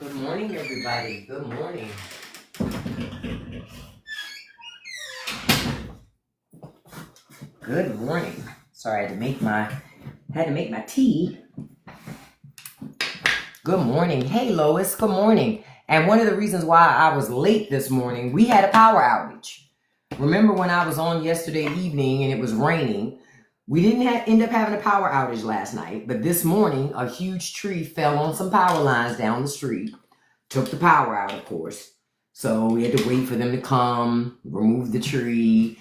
Good morning, everybody. Good morning. Good morning. Sorry, I had to make my tea. Good morning. Hey, Lois. Good morning. And one of the reasons why I was late this morning, we had a power outage. Remember when I was on yesterday evening and it was raining? We didn't end up having a power outage last night, but this morning a huge tree fell on some power lines down the street. Took the power out, of course. So we had to wait for them to come, remove the tree,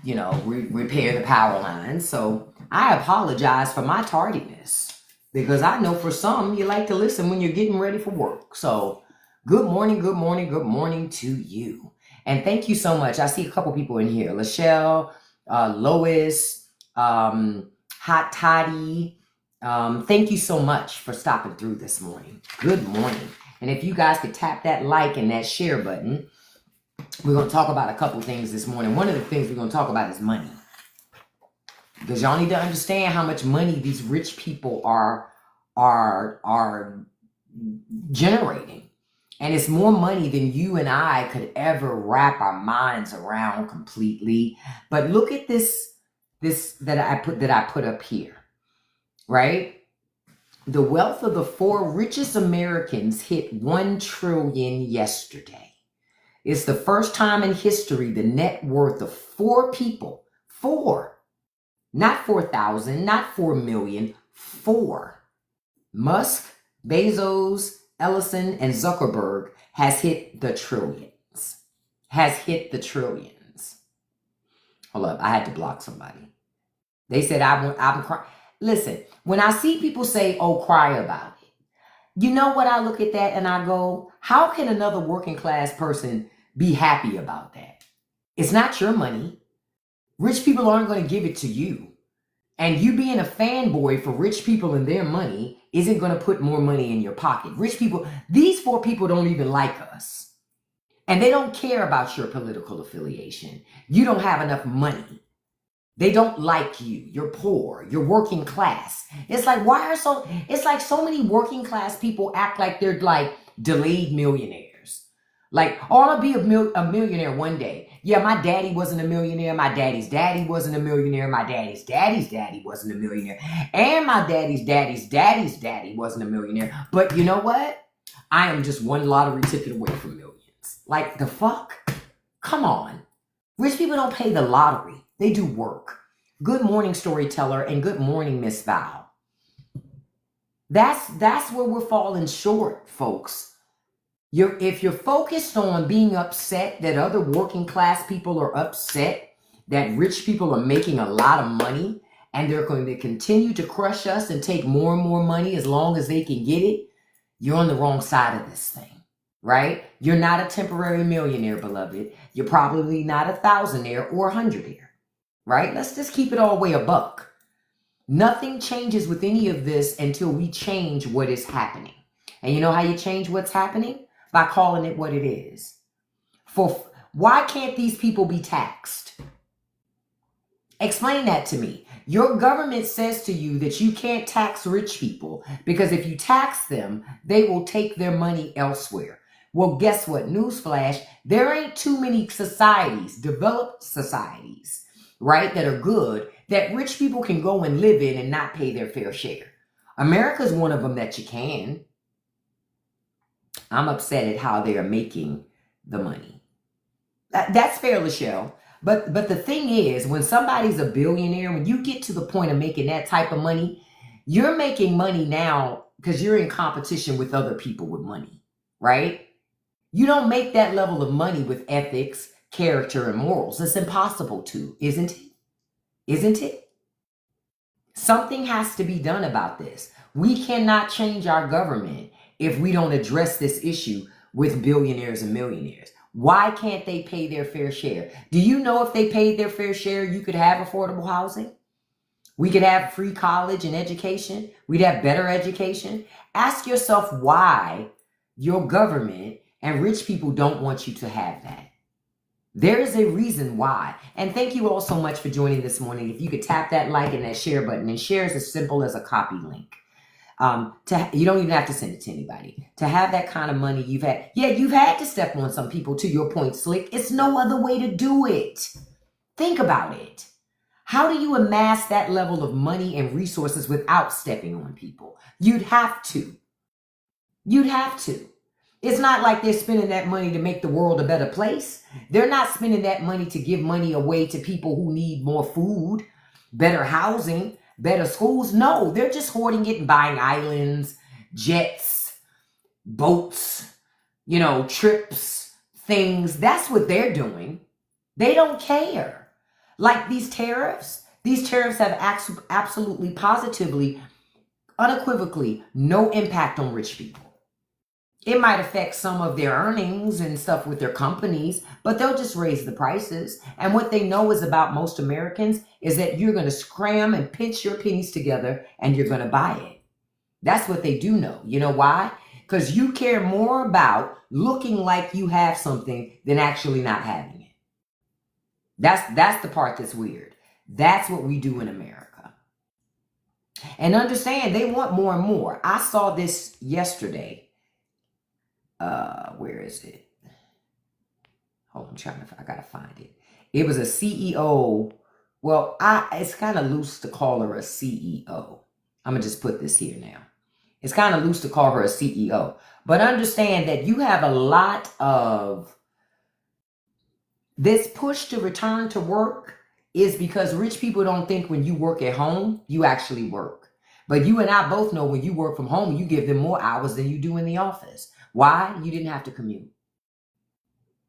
repair the power lines. So I apologize for my tardiness because I know for some you like to listen when you're getting ready for work. So good morning, good morning, good morning to you. And thank you so much. I see a couple people in here. Lachelle, Lois, Hot Toddy. Thank you so much for stopping through this morning. Good morning. And if you guys could tap that like and that share button, we're going to talk about a couple things this morning. One of the things we're going to talk about is money. Because y'all need to understand how much money these rich people are generating. And it's more money than you and I could ever wrap our minds around completely. But look at this that I put up here, right? The wealth of the 4 richest Americans hit 1 trillion yesterday. It's the first time in history the net worth of 4 people, 4, not 4,000, not 4 million, 4. Musk, Bezos, Ellison, and Zuckerberg has hit the trillions. Hold up, I had to block somebody. They said I'm crying. Listen, when I see people say, oh, cry about it, you know what? I look at that and I go, how can another working class person be happy about that? It's not your money. Rich people aren't going to give it to you. And you being a fanboy for rich people and their money isn't going to put more money in your pocket. Rich people, these 4 people don't even like us. And they don't care about your political affiliation. You don't have enough money. They don't like you. You're poor. You're working class. It's like, it's like so many working class people act like they're like delayed millionaires. Like, oh, I'll be a millionaire one day. Yeah, my daddy wasn't a millionaire. My daddy's daddy wasn't a millionaire. My daddy's daddy's daddy wasn't a millionaire. And my daddy's daddy's daddy's daddy wasn't a millionaire. But you know what? I am just one lottery ticket away from millions. Like, the fuck? Come on. Rich people don't pay the lottery. They do work. Good morning, storyteller, and good morning, Miss Val. That's where we're falling short, folks. If you're focused on being upset that other working class people are upset that rich people are making a lot of money and they're going to continue to crush us and take more and more money as long as they can get it, you're on the wrong side of this thing, right? You're not a temporary millionaire, beloved. You're probably not a thousandaire or a hundredaire. Right? Let's just keep it all the way a buck. Nothing changes with any of this until we change what is happening. And you know how you change what's happening? By calling it what it is. Why can't these people be taxed? Explain that to me. Your government says to you that you can't tax rich people because if you tax them, they will take their money elsewhere. Well, guess what? Newsflash, there ain't too many societies, developed societies, right, that are good, that rich people can go and live in and not pay their fair share. America's one of them that you can. I'm upset at how they are making the money. That's fair, Lachelle. But the thing is, when somebody's a billionaire, when you get to the point of making that type of money, you're making money now because you're in competition with other people with money, right? You don't make that level of money with ethics, character, and morals. It's impossible to, isn't it? Isn't it? Something has to be done about this. We cannot change our government if we don't address this issue with billionaires and millionaires. Why can't they pay their fair share? Do you know if they paid their fair share, you could have affordable housing? We could have free college and education. We'd have better education. Ask yourself why your government and rich people don't want you to have that. There is a reason why. And thank you all so much for joining this morning. If you could tap that like and that share button, and share is as simple as a copy link. You don't even have to send it to anybody. To have that kind of money, you've had to step on some people, to your point, Slick. It's no other way to do it. Think about it. How do you amass that level of money and resources without stepping on people? You'd have to. You'd have to. It's not like they're spending that money to make the world a better place. They're not spending that money to give money away to people who need more food, better housing, better schools. No, they're just hoarding it and buying islands, jets, boats, trips, things. That's what they're doing. They don't care. Like these tariffs have absolutely, positively, unequivocally no impact on rich people. It might affect some of their earnings and stuff with their companies, but they'll just raise the prices. And what they know is about most Americans is that you're going to scram and pinch your pennies together and you're going to buy it. That's what they do know. You know why? Because you care more about looking like you have something than actually not having it. That's the part that's weird. That's what we do in America. And understand, they want more and more. I saw this yesterday. Where is it? Hold on, I gotta find it. It was a CEO. Well, it's kind of loose to call her a CEO. I'm gonna just put this here now. It's kind of loose to call her a CEO. But understand that you have a lot of this push to return to work is because rich people don't think when you work at home, you actually work. But you and I both know when you work from home, you give them more hours than you do in the office. Why? You didn't have to commute.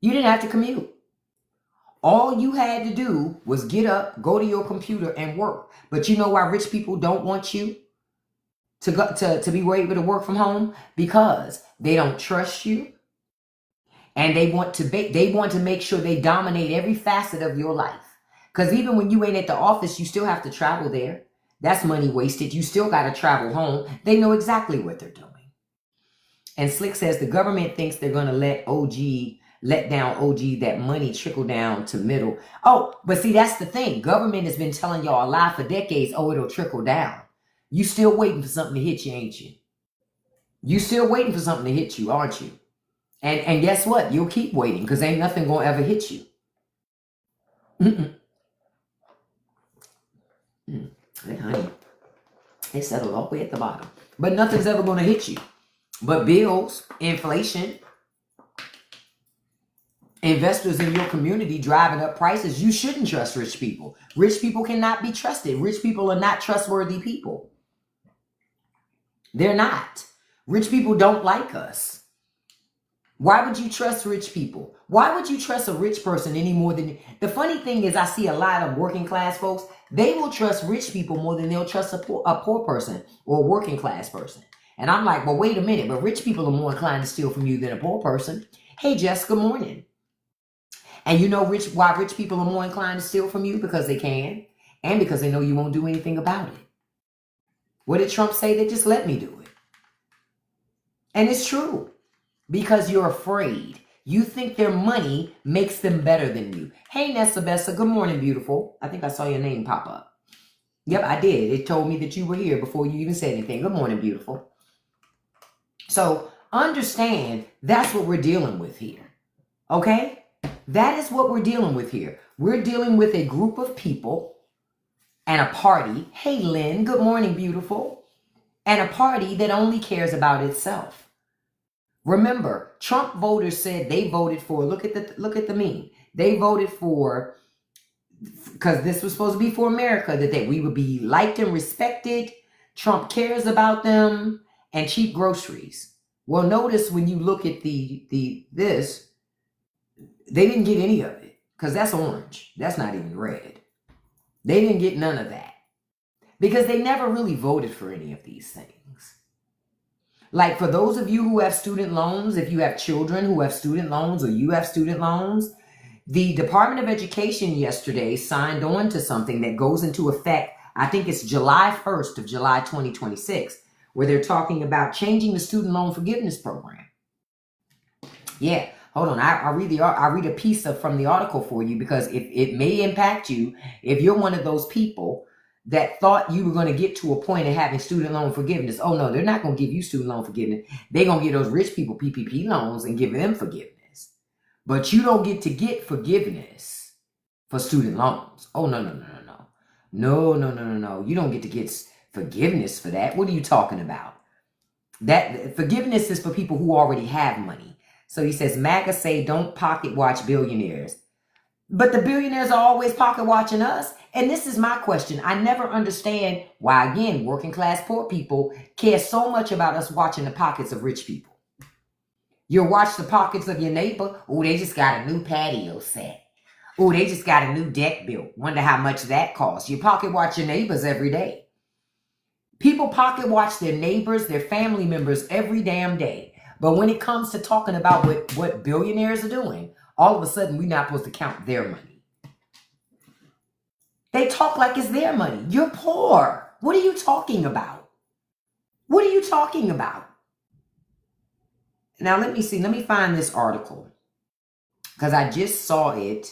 You didn't have to commute. All you had to do was get up, go to your computer and work. But you know why rich people don't want you to be able to work from home? Because they don't trust you. And they want to make sure they dominate every facet of your life. Because even when you ain't at the office, you still have to travel there. That's money wasted. You still got to travel home. They know exactly what they're doing. And Slick says the government thinks they're going to let down OG, that money trickle down to middle. Oh, but see, that's the thing. Government has been telling y'all a lie for decades. Oh, it'll trickle down. You still waiting for something to hit you, ain't you? You still waiting for something to hit you, aren't you? And guess what? You'll keep waiting because ain't nothing going to ever hit you. Hey, honey, they settled all the way at the bottom. But nothing's ever going to hit you. But bills, inflation, investors in your community driving up prices. You shouldn't trust rich people. Rich people cannot be trusted. Rich people are not trustworthy people. They're not. Rich people don't like us. Why would you trust rich people? Why would you trust a rich person any more than... The funny thing is I see a lot of working class folks. They will trust rich people more than they'll trust a poor person or a working class person. And I'm like, well, wait a minute. But rich people are more inclined to steal from you than a poor person. Hey, Jess, good morning. And you know why rich people are more inclined to steal from you? Because they can. And because they know you won't do anything about it. What did Trump say? They just let me do it. And it's true. Because you're afraid. You think their money makes them better than you. Hey, Nessa Bessa. Good morning, beautiful. I think I saw your name pop up. Yep, I did. It told me that you were here before you even said anything. Good morning, beautiful. So understand that's what we're dealing with here. Okay? That is what we're dealing with here. We're dealing with a group of people and a party. Hey, Lynn. Good morning, beautiful. And a party that only cares about itself. Remember, Trump voters said they voted for, look at the meme. They voted for, because this was supposed to be for America, that we would be liked and respected. Trump cares about them and cheap groceries. Well, notice when you look at this, they didn't get any of it because that's orange. That's not even red. They didn't get none of that because they never really voted for any of these things. Like for those of you who have student loans, if you have children who have student loans or you have student loans, the Department of Education yesterday signed on to something that goes into effect, I think it's July 1st of July 2026, where they're talking about changing the student loan forgiveness program. Yeah, hold on. I read a piece from the article for you because it may impact you if you're one of those people that thought you were going to get to a point of having student loan forgiveness. Oh no, they're not going to give you student loan forgiveness. They're going to give those rich people PPP loans and give them forgiveness. But you don't get to get forgiveness for student loans. Oh, no, no, no, no, no. No, no, no, no, no. You don't get to get forgiveness for that. What are you talking about? That forgiveness is for people who already have money. So he says, MAGA say don't pocket watch billionaires. But the billionaires are always pocket watching us. And this is my question. I never understand why, again, working class poor people care so much about us watching the pockets of rich people. You'll watch the pockets of your neighbor. Oh, they just got a new patio set. Oh, they just got a new deck built. Wonder how much that costs. You pocket watch your neighbors every day. People pocket watch their neighbors, their family members every damn day. But when it comes to talking about what billionaires are doing, all of a sudden we're not supposed to count their money. They talk like it's their money. You're poor. What are you talking about? What are you talking about? Now, let me see. Let me find this article because I just saw it.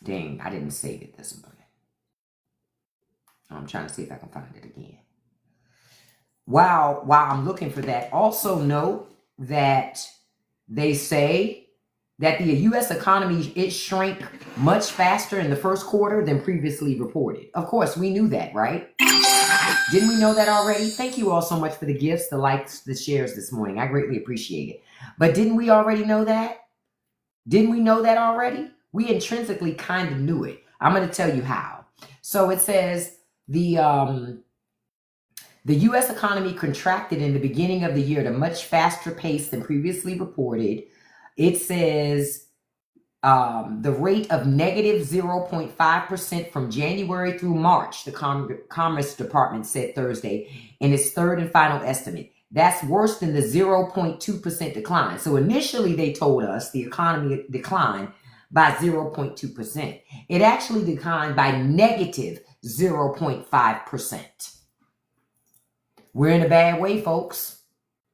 Dang, I didn't save it this morning. I'm trying to see if I can find it again. While I'm looking for that, also note that they say that the U.S. economy, it shrank much faster in the first quarter than previously reported. Of course, we knew that, right? Didn't we know that already? Thank you all so much for the gifts, the likes, the shares this morning. I greatly appreciate it. But didn't we already know that? Didn't we know that already? We intrinsically kind of knew it. I'm going to tell you how. So it says the U.S. economy contracted in the beginning of the year at a much faster pace than previously reported. It says the rate of negative 0.5% from January through March, the Commerce Department said Thursday in its third and final estimate. That's worse than the 0.2% decline. So initially they told us the economy declined by 0.2%. It actually declined by negative 0.5%. We're in a bad way, folks.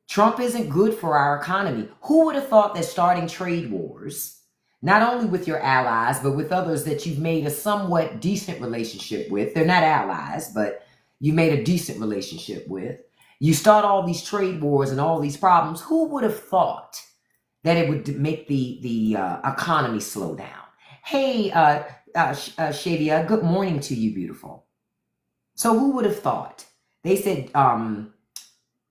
Trump isn't good for our economy. Who would have thought that starting trade wars, not only with your allies, but with others that you've made a somewhat decent relationship with, they're not allies, but you made a decent relationship with, you start all these trade wars and all these problems, who would have thought that it would make the economy slow down? Hey, Shavia, good morning to you, beautiful. So who would have thought? They said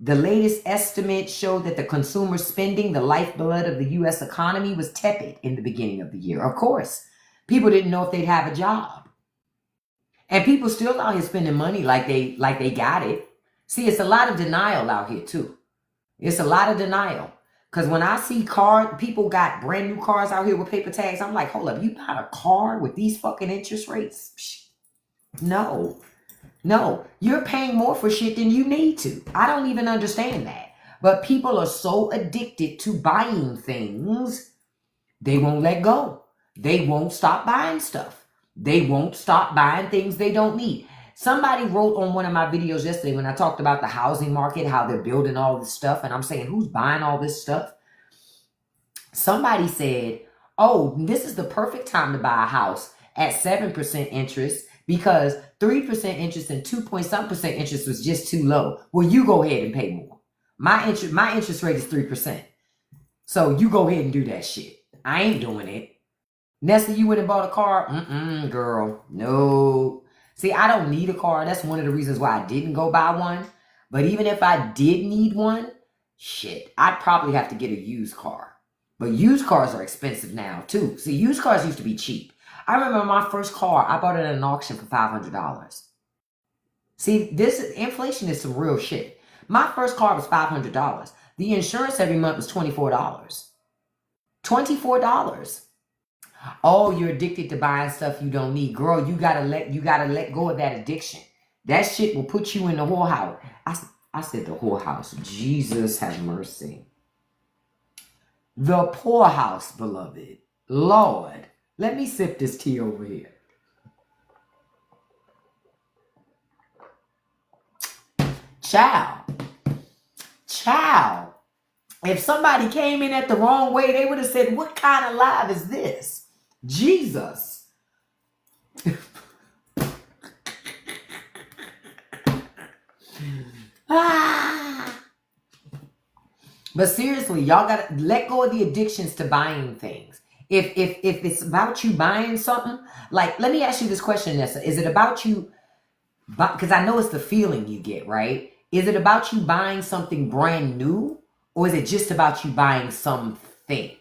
the latest estimate showed that the consumer spending, the lifeblood of the U.S. economy, was tepid in the beginning of the year. Of course, people didn't know if they'd have a job. And people still out here spending money like they got it. See, it's a lot of denial out here, too. It's a lot of denial. Because when I see people got brand new cars out here with paper tags, I'm like, hold up, you got a car with these fucking interest rates? Psh, no. No, you're paying more for shit than you need to. I don't even understand that. But people are so addicted to buying things, they won't let go. They won't stop buying stuff. They won't stop buying things they don't need. Somebody wrote on one of my videos yesterday when I talked about the housing market, how they're building all this stuff, and I'm saying, who's buying all this stuff? Somebody said, oh, this is the perfect time to buy a house at 7% interest because 3% interest and 2-point-something% interest was just too low. Well, you go ahead and pay more. My interest rate is 3%. So you go ahead and do that shit. I ain't doing it. Nesta, you went and bought a car? Girl, no. See, I don't need a car. That's one of the reasons why I didn't go buy one. But even if I did need one, shit, I'd probably have to get a used car. But used cars are expensive now, too. See, used cars used to be cheap. I remember my first car, I bought it at an auction for $500. See, inflation is some real shit. My first car was $500. The insurance every month was $24. $24. Oh, you're addicted to buying stuff you don't need. Girl, you gotta let go of that addiction. That shit will put you in the whorehouse. I said the whorehouse. Jesus have mercy. The poorhouse, beloved. Lord. Let me sip this tea over here. Ciao. If somebody came in at the wrong way, they would have said, what kind of live is this? Jesus. Ah. But seriously, y'all gotta let go of the addictions to buying things. If it's about you buying something, like, let me ask you this question, Nessa. Is it about you? Because I know it's the feeling you get, right? Is it about you buying something brand new, or is it just about you buying something?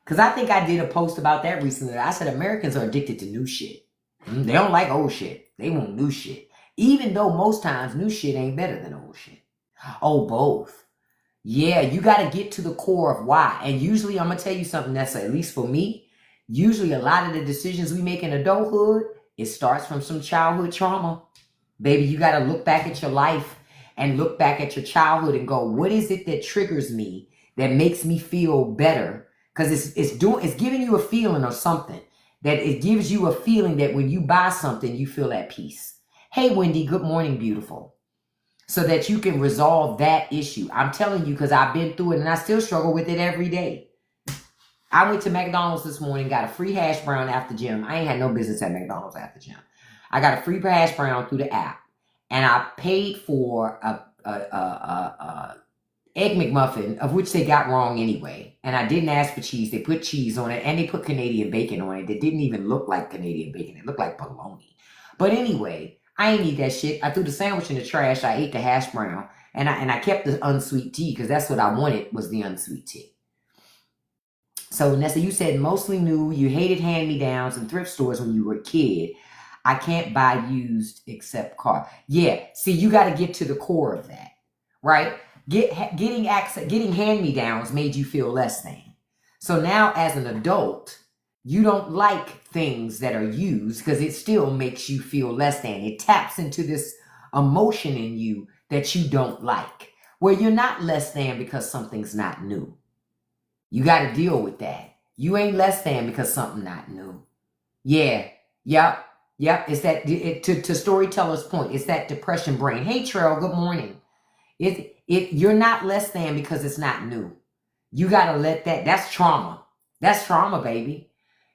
Because I think I did a post about that recently. I said Americans are addicted to new shit. They don't like old shit. They want new shit. Even though most times new shit ain't better than old shit. Oh, both. Yeah, you got to get to the core of why. And usually, I'm going to tell you something, Nessa, at least for me, usually a lot of the decisions we make in adulthood, it starts from some childhood trauma. Baby, you got to look back at your life and look back at your childhood and go, what is it that triggers me, that makes me feel better? Because it's giving you a feeling or something, that it gives you a feeling that when you buy something, you feel at peace. Hey, Wendy, good morning, beautiful. So that you can resolve that issue. I'm telling you, because I've been through it and I still struggle with it every day. I went to McDonald's this morning, got a free hash brown after gym. I ain't had no business at McDonald's after gym. I got a free hash brown through the app, and I paid for a Egg McMuffin, of which they got wrong anyway. And I didn't ask for cheese. They put cheese on it, and they put Canadian bacon on it. That didn't even look like Canadian bacon. It looked like bologna. But anyway, I ain't eat that shit. I threw the sandwich in the trash. I ate the hash brown, and I kept the unsweet tea because that's what I wanted, was the unsweet tea. So Nessa, you said mostly new. You hated hand-me-downs and thrift stores when you were a kid. I can't buy used except car. Yeah, see, you got to get to the core of that, right? Getting hand-me-downs made you feel less than. So now as an adult, you don't like things that are used because it still makes you feel less than. It taps into this emotion in you that you don't like, where you're not less than because something's not new. You got to deal with that. You ain't less than because something not new. Yeah. Yep. It's that, to Storyteller's point, it's that depression brain. Hey, Trell, good morning. You're not less than because it's not new. You got to let that's trauma. That's trauma, baby.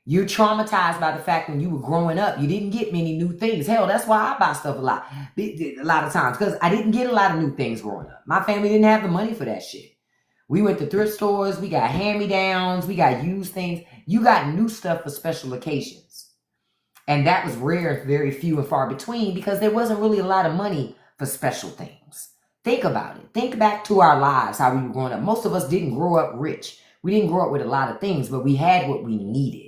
You're traumatized by the fact when you were growing up, you didn't get many new things. Hell, that's why I buy stuff a lot of times, because I didn't get a lot of new things growing up. My family didn't have the money for that shit. We went to thrift stores. We got hand-me-downs. We got used things. You got new stuff for special occasions. And that was rare, very few and far between, because there wasn't really a lot of money for special things. Think about it. Think back to our lives, how we were growing up. Most of us didn't grow up rich. We didn't grow up with a lot of things, but we had what we needed.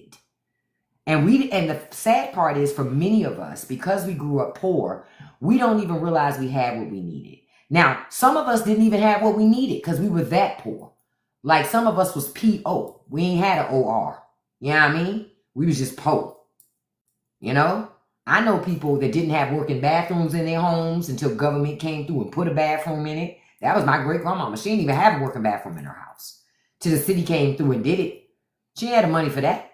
And the sad part is, for many of us, because we grew up poor, we don't even realize we had what we needed. Now, some of us didn't even have what we needed because we were that poor. Like, some of us was P.O. We ain't had an O.R. You know what I mean? We was just poor. You know? I know people that didn't have working bathrooms in their homes until government came through and put a bathroom in it. That was my great-grandmama. She didn't even have a working bathroom in her house till the city came through and did it. She had the money for that.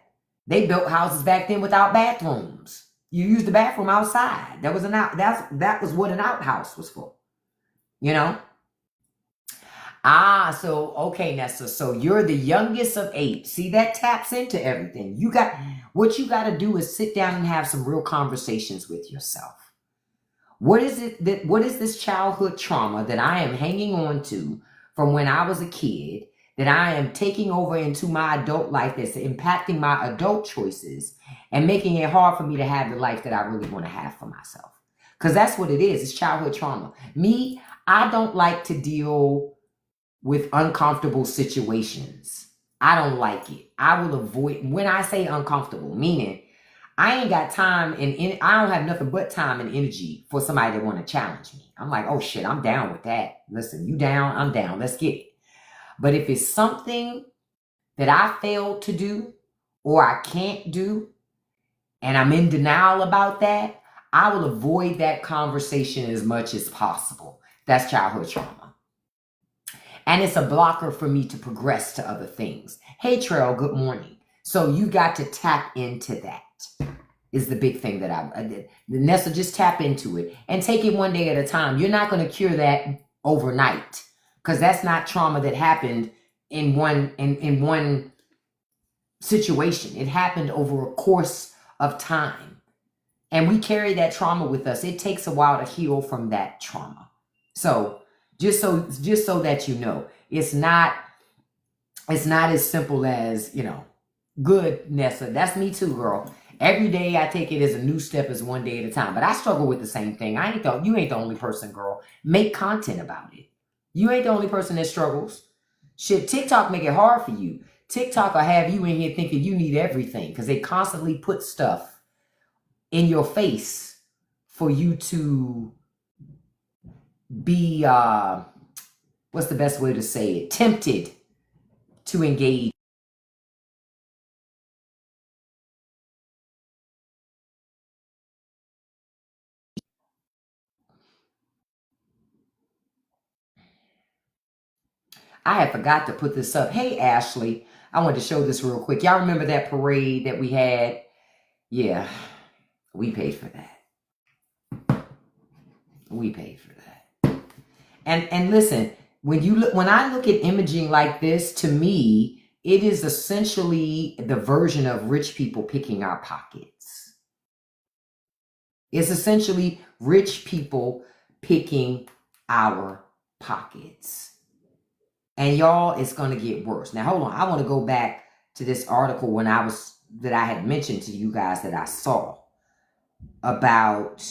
They built houses back then without bathrooms. You used the bathroom outside. That was what an outhouse was for. You know? So, okay, Nessa. So you're the youngest of 8. See, that taps into everything. What you got to do is sit down and have some real conversations with yourself. What is this childhood trauma that I am hanging on to from when I was a kid, that I am taking over into my adult life, that's impacting my adult choices and making it hard for me to have the life that I really want to have for myself? Because that's what it is. It's childhood trauma. Me, I don't like to deal with uncomfortable situations. I don't like it. I will avoid, when I say uncomfortable, meaning I ain't got time and I don't have nothing but time and energy for somebody that want to challenge me. I'm like, oh shit, I'm down with that. Listen, you down, I'm down. Let's get it. But if it's something that I failed to do or I can't do, and I'm in denial about that, I will avoid that conversation as much as possible. That's childhood trauma. And it's a blocker for me to progress to other things. Hey, Trail, good morning. So you got to tap into that, is the big thing that I did. Nessa, just tap into it and take it one day at a time. You're not going to cure that overnight, because that's not trauma that happened in one situation. It happened over a course of time, and we carry that trauma with us. It takes a while to heal from that trauma. So just so that you know, it's not as simple as, good, Nessa. That's me too, girl. Every day I take it as a new step, as one day at a time. But I struggle with the same thing. You ain't the only person, girl. Make content about it. You ain't the only person that struggles. Shit, TikTok make it hard for you. TikTok will have you in here thinking you need everything because they constantly put stuff in your face for you to be, what's the best way to say it? Tempted to engage. I had forgot to put this up. Hey, Ashley, I wanted to show this real quick. Y'all remember that parade that we had? Yeah, we paid for that. We paid for that. And listen, when I look at imaging like this, to me, it is essentially the version of rich people picking our pockets. It's essentially rich people picking our pockets. And y'all, it's going to get worse. Now, hold on. I want to go back to this article that I had mentioned to you guys that I saw about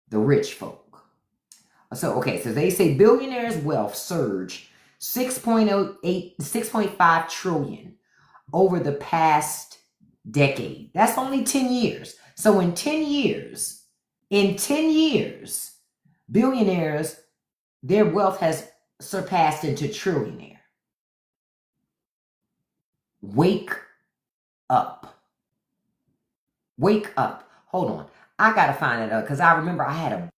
the rich folk. So they say billionaires' wealth surged 6.5 trillion over the past decade. That's only 10 years. So in 10 years, billionaires, their wealth has surpassed into trillionaire. Wake up. Wake up. Hold on. I got to find it up because I remember I had a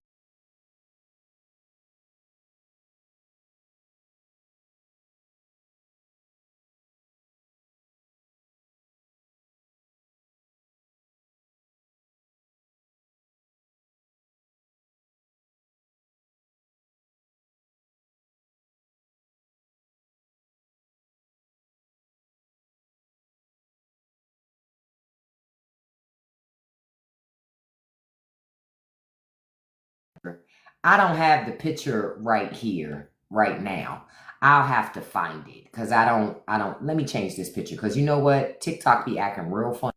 I don't have the picture right here, right now. I'll have to find it because I don't, let me change this picture because you know what? TikTok be acting real funny.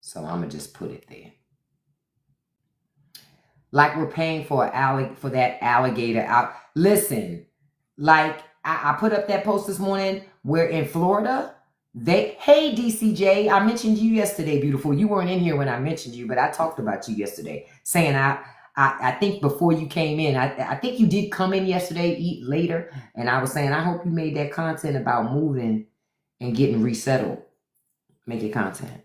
So I'm going to just put it there. Like we're paying for that alligator out. Listen, like I put up that post this morning where in Florida, hey DCJ, I mentioned you yesterday, beautiful. You weren't in here when I mentioned you, but I talked about you yesterday, saying I think before you came in, I think you did come in yesterday, eat later, and I was saying I hope you made that content about moving and getting resettled. Make it content.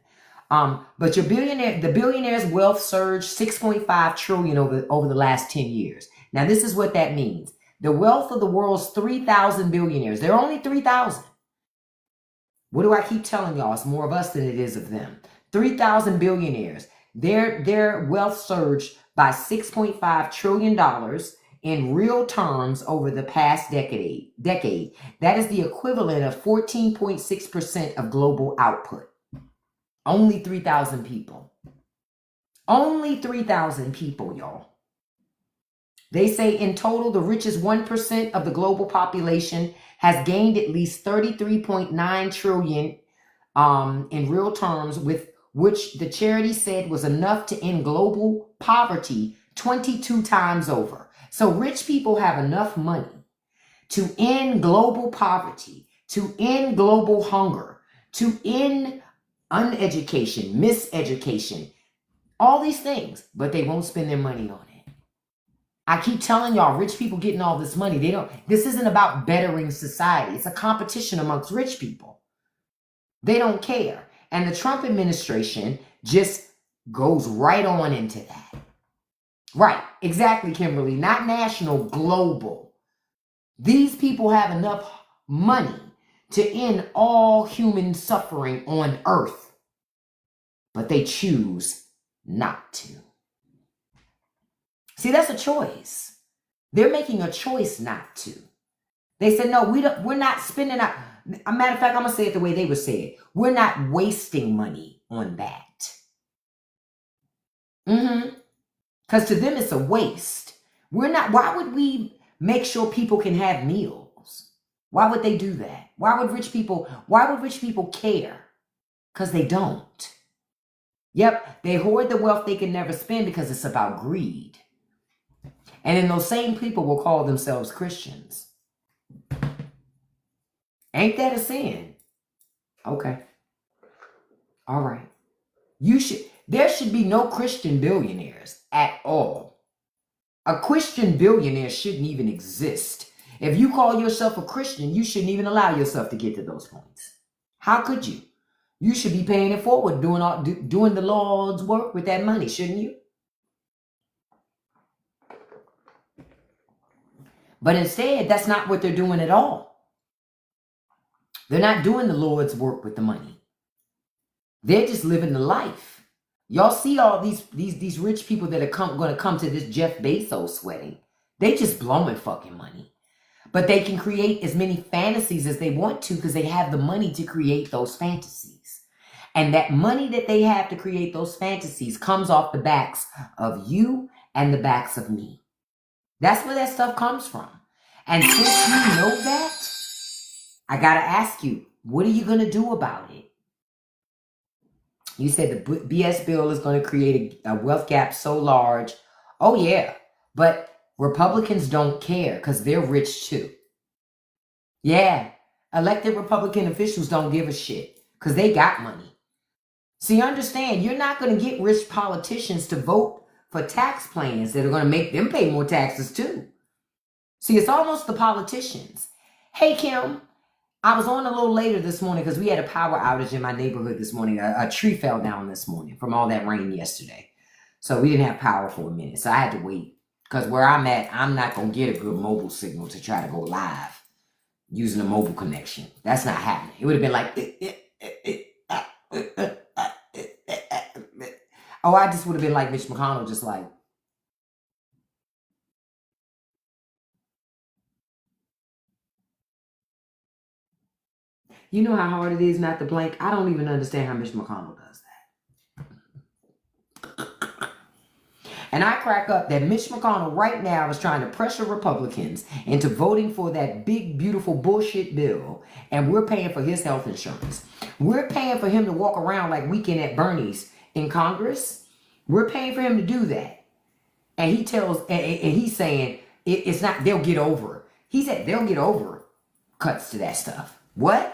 But the billionaire's wealth surged 6.5 trillion over the last 10 years. Now, this is what that means. The wealth of the world's 3,000 billionaires. There are only 3,000. What do I keep telling y'all? It's more of us than it is of them. 3,000 billionaires. Their wealth surged by $6.5 trillion in real terms over the past decade. That is the equivalent of 14.6% of global output. Only 3,000 people. Only 3,000 people, y'all. They say in total, the richest 1% of the global population has gained at least 33.9 trillion in real terms, with which the charity said was enough to end global poverty 22 times over. So rich people have enough money to end global poverty, to end global hunger, to end uneducation, miseducation, all these things, but they won't spend their money on it. I keep telling y'all, rich people getting all this money, this isn't about bettering society. It's a competition amongst rich people. They don't care. And the Trump administration just goes right on into that. Right, exactly, Kimberly. Not national, global. These people have enough money to end all human suffering on earth, but they choose not to. See, that's a choice. They're making a choice not to. They said, no, we're not spending out. A matter of fact, I'm going to say it the way they would say it. We're not wasting money on that. Because to them, it's a waste. Why would we make sure people can have meals? Why would they do that? Why would rich people care? Because they don't. Yep, they hoard the wealth they can never spend because it's about greed. And then those same people will call themselves Christians. Ain't that a sin? Okay. All right. There should be no Christian billionaires at all. A Christian billionaire shouldn't even exist. If you call yourself a Christian, you shouldn't even allow yourself to get to those points. How could you? You should be paying it forward, doing the Lord's work with that money, shouldn't you? But instead, that's not what they're doing at all. They're not doing the Lord's work with the money. They're just living the life. Y'all see all these rich people that are going to come to this Jeff Bezos wedding. They just blowing fucking money. But they can create as many fantasies as they want to because they have the money to create those fantasies. And that money that they have to create those fantasies comes off the backs of you and the backs of me. That's where that stuff comes from. And since you know that, I got to ask you, what are you going to do about it? You said the BS bill is going to create a wealth gap so large. Oh, yeah. But Republicans don't care because they're rich too. Yeah. Elected Republican officials don't give a shit because they got money. See, understand, you're not going to get rich politicians to vote for tax plans that are going to make them pay more taxes too. See, it's almost the politicians. Hey, Kim, I was on a little later this morning because we had a power outage in my neighborhood this morning. A tree fell down this morning from all that rain yesterday. So we didn't have power for a minute. So I had to wait because where I'm at, I'm not going to get a good mobile signal to try to go live using a mobile connection. That's not happening. It would have been like... Oh, I just would have been like Mitch McConnell, just like. You know how hard it is not to blink? I don't even understand how Mitch McConnell does that. And I crack up that Mitch McConnell right now is trying to pressure Republicans into voting for that big, beautiful bullshit bill. And we're paying for his health insurance. We're paying for him to walk around like Weekend at Bernie's in Congress. We're paying for him to do that. And he's saying it's not, they'll get over. He said they'll get over cuts to that stuff. What?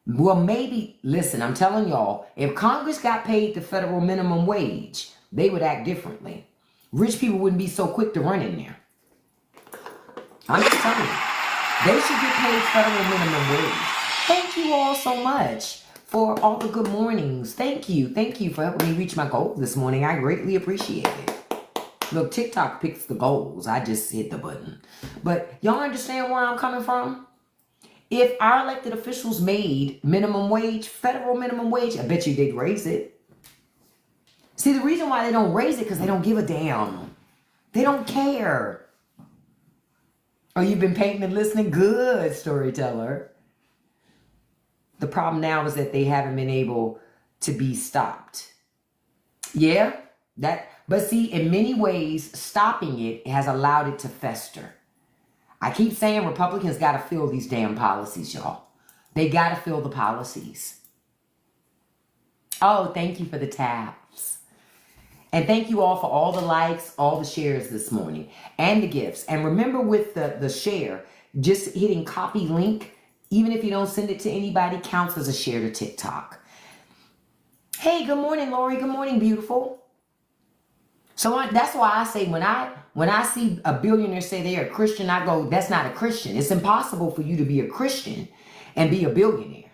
Well, maybe, listen, I'm telling y'all, if Congress got paid the federal minimum wage, they would act differently. Rich people wouldn't be so quick to run in there. I'm just telling you. They should get paid federal minimum wage. Thank you all so much for all the good mornings. Thank you. Thank you for helping me reach my goal this morning. I greatly appreciate it. Look, TikTok picks the goals. I just hit the button. But y'all understand where I'm coming from? If our elected officials made minimum wage, federal minimum wage, I bet you they'd raise it. See, the reason why they don't raise it because they don't give a damn. They don't care. Oh, you've been painting and listening? Good, storyteller. The problem now is that they haven't been able to be stopped. Yeah, but see, in many ways, stopping it has allowed it to fester. I keep saying Republicans got to fill these damn policies, y'all. They got to fill the policies. Oh, thank you for the taps. And thank you all for all the likes, all the shares this morning, and the gifts. And remember with the share, just hitting copy link, even if you don't send it to anybody, counts as a share to TikTok. Hey, good morning, Lori. Good morning, beautiful. So that's why I say when I see a billionaire say they're a Christian, I go, that's not a Christian. It's impossible for you to be a Christian and be a billionaire.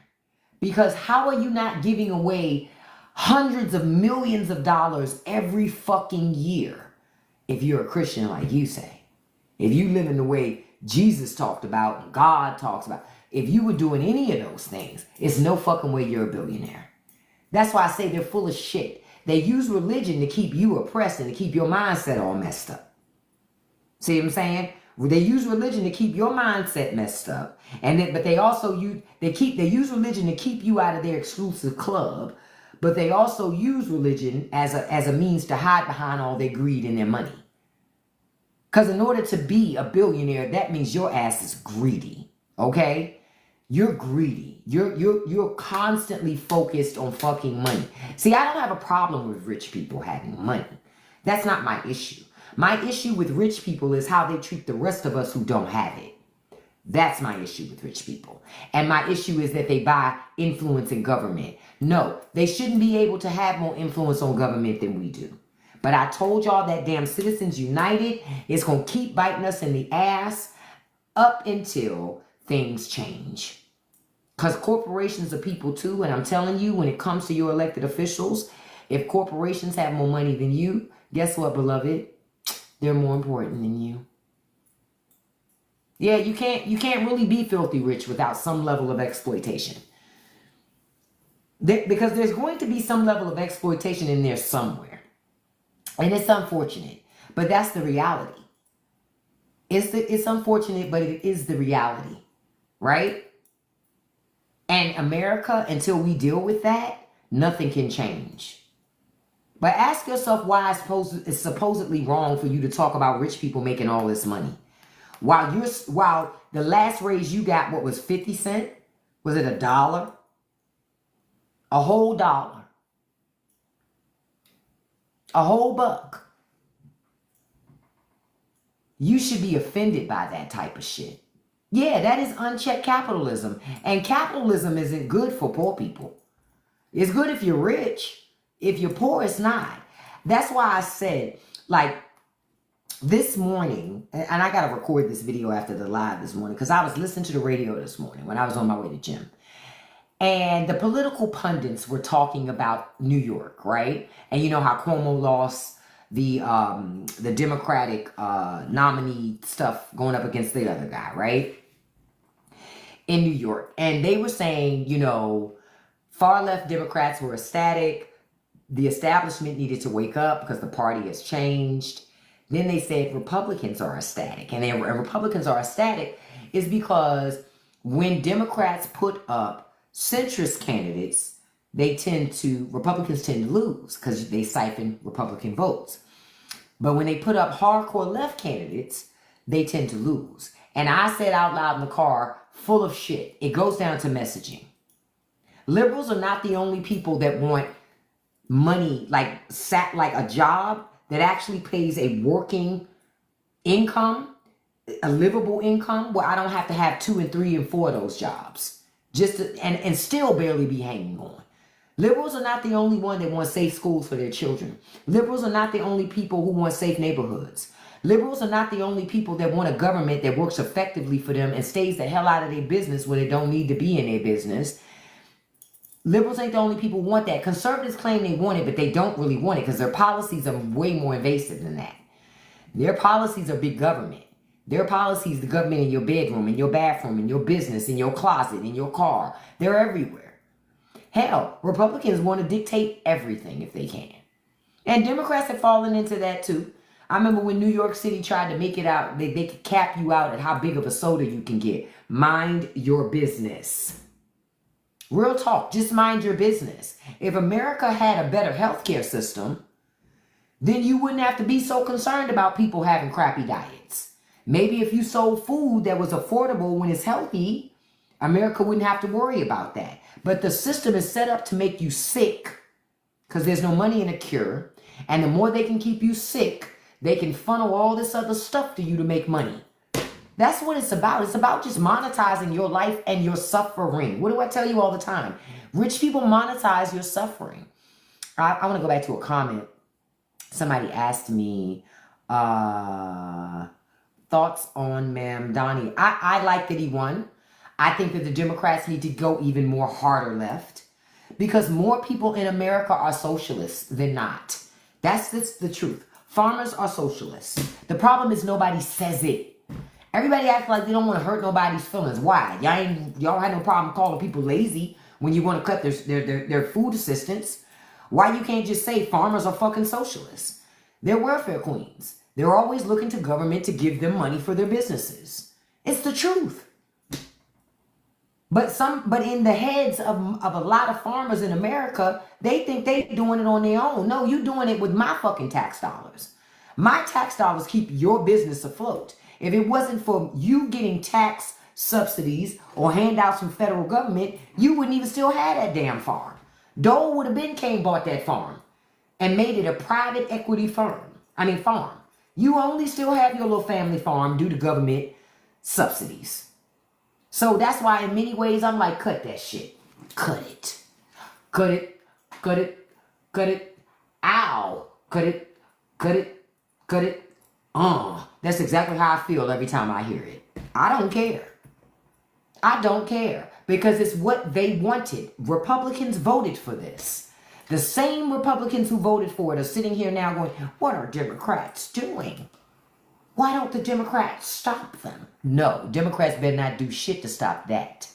Because how are you not giving away hundreds of millions of dollars every fucking year if you're a Christian like you say. If you live in the way Jesus talked about and God talks about, if you were doing any of those things, it's no fucking way you're a billionaire. That's why I say they're full of shit. They use religion to keep you oppressed and to keep your mindset all messed up. See what I'm saying? They use religion to keep your mindset messed up, but they also use religion to keep you out of their exclusive club. But they also use religion as a means to hide behind all their greed and their money. Because in order to be a billionaire, that means your ass is greedy. Okay? You're greedy. You're constantly focused on fucking money. See, I don't have a problem with rich people having money. That's not my issue. My issue with rich people is how they treat the rest of us who don't have it. That's my issue with rich people. And my issue is that they buy influence in government. No, they shouldn't be able to have more influence on government than we do. But I told y'all that damn Citizens United is going to keep biting us in the ass up until things change. Because corporations are people too. And I'm telling you, when it comes to your elected officials, if corporations have more money than you, guess what, beloved? They're more important than you. Yeah, you can't really be filthy rich without some level of exploitation. Because there's going to be some level of exploitation in there somewhere. And it's unfortunate, but that's the reality. It's unfortunate, but it is the reality, right? And America, until we deal with that, nothing can change. But ask yourself why it's supposedly wrong for you to talk about rich people making all this money. While the last raise you got, what was 50 cents? Was it $1? A whole dollar. A whole buck. You should be offended by that type of shit. Yeah, that is unchecked capitalism. And capitalism isn't good for poor people. It's good if you're rich. If you're poor, it's not. That's why I said, like, this morning, and I got to record this video after the live this morning, because I was listening to the radio this morning when I was on my way to gym. And the political pundits were talking about New York, right? And you know how Cuomo lost the Democratic nominee stuff going up against the other guy, right? In New York. And they were saying, you know, far left Democrats were ecstatic. The establishment needed to wake up because the party has changed. Then they said Republicans are ecstatic. And Republicans are ecstatic is because when Democrats put up centrist candidates, Republicans tend to lose because they siphon Republican votes. But when they put up hardcore left candidates, they tend to lose. And I said out loud in the car, full of shit. It goes down to messaging. Liberals are not the only people that want money, like a job that actually pays a working income, a livable income, where I don't have to have 2 and 3 and 4 of those jobs and still barely be hanging on. Liberals are not the only one that want safe schools for their children. Liberals are not the only people who want safe neighborhoods. Liberals are not the only people that want a government that works effectively for them and stays the hell out of their business when they don't need to be in their business. Liberals ain't the only people who want that. Conservatives claim they want it, but they don't really want it because their policies are way more invasive than that. Their policies are big government. Their policies, the government in your bedroom, in your bathroom, in your business, in your closet, in your car. They're everywhere. Hell, Republicans want to dictate everything if they can. And Democrats have fallen into that too. I remember when New York City tried to make it out, they could cap you out at how big of a soda you can get. Mind your business. Real talk, just mind your business. If America had a better healthcare system, then you wouldn't have to be so concerned about people having crappy diets. Maybe if you sold food that was affordable when it's healthy, America wouldn't have to worry about that. But the system is set up to make you sick because there's no money in a cure. And the more they can keep you sick, they can funnel all this other stuff to you to make money. That's what it's about. It's about just monetizing your life and your suffering. What do I tell you all the time? Rich people monetize your suffering. I want to go back to a comment. Somebody asked me, thoughts on Ma'am Donnie. I like that he won. I think that the Democrats need to go even more harder left because more people in America are socialists than not. That's the truth. Farmers are socialists. The problem is nobody says it. Everybody acts like they don't want to hurt nobody's feelings. Why? Y'all had no problem calling people lazy when you want to cut their food assistance. Why you can't just say farmers are fucking socialists? They're welfare queens. They're always looking to government to give them money for their businesses. It's the truth. But in the heads of a lot of farmers in America, they think they're doing it on their own. No, you're doing it with my fucking tax dollars. My tax dollars keep your business afloat. If it wasn't for you getting tax subsidies or handouts from federal government, you wouldn't even still have that damn farm. Dole would have been bought that farm and made it a private equity farm. You only still have your little family farm due to government subsidies. So that's why in many ways I'm like, cut that shit. Cut it. Cut it. Cut it. Cut it. Ow. Cut it. Cut it. Cut it. That's exactly how I feel every time I hear it. I don't care. I don't care. Because it's what they wanted. Republicans voted for this. The same Republicans who voted for it are sitting here now going, what are Democrats doing? Why don't the Democrats stop them? No, Democrats better not do shit to stop that.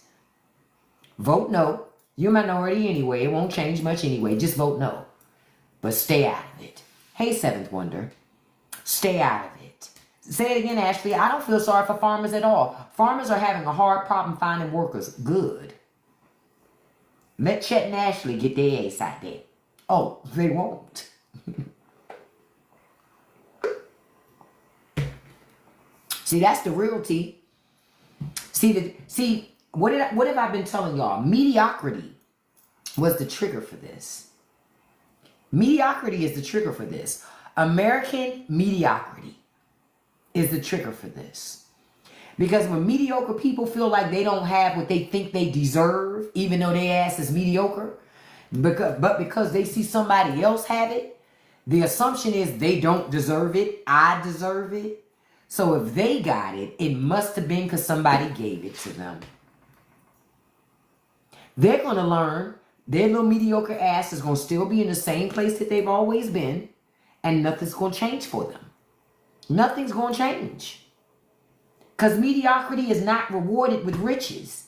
Vote no. You're a minority anyway. It won't change much anyway. Just vote no. But stay out of it. Hey, Seventh Wonder. Stay out of it. Say it again, Ashley. I don't feel sorry for farmers at all. Farmers are having a hard problem finding workers. Good. Let Chet and Ashley get their ass out there. Oh, they won't. See, that's the realty. See, what have I been telling y'all? Mediocrity was the trigger for this. Mediocrity is the trigger for this. American mediocrity is the trigger for this. Because when mediocre people feel like they don't have what they think they deserve, even though their ass is mediocre, because they see somebody else have it, the assumption is they don't deserve it, I deserve it. So if they got it, it must have been because somebody gave it to them. They're going to learn their little mediocre ass is going to still be in the same place that they've always been, and nothing's going to change for them. Nothing's going to change. Because mediocrity is not rewarded with riches.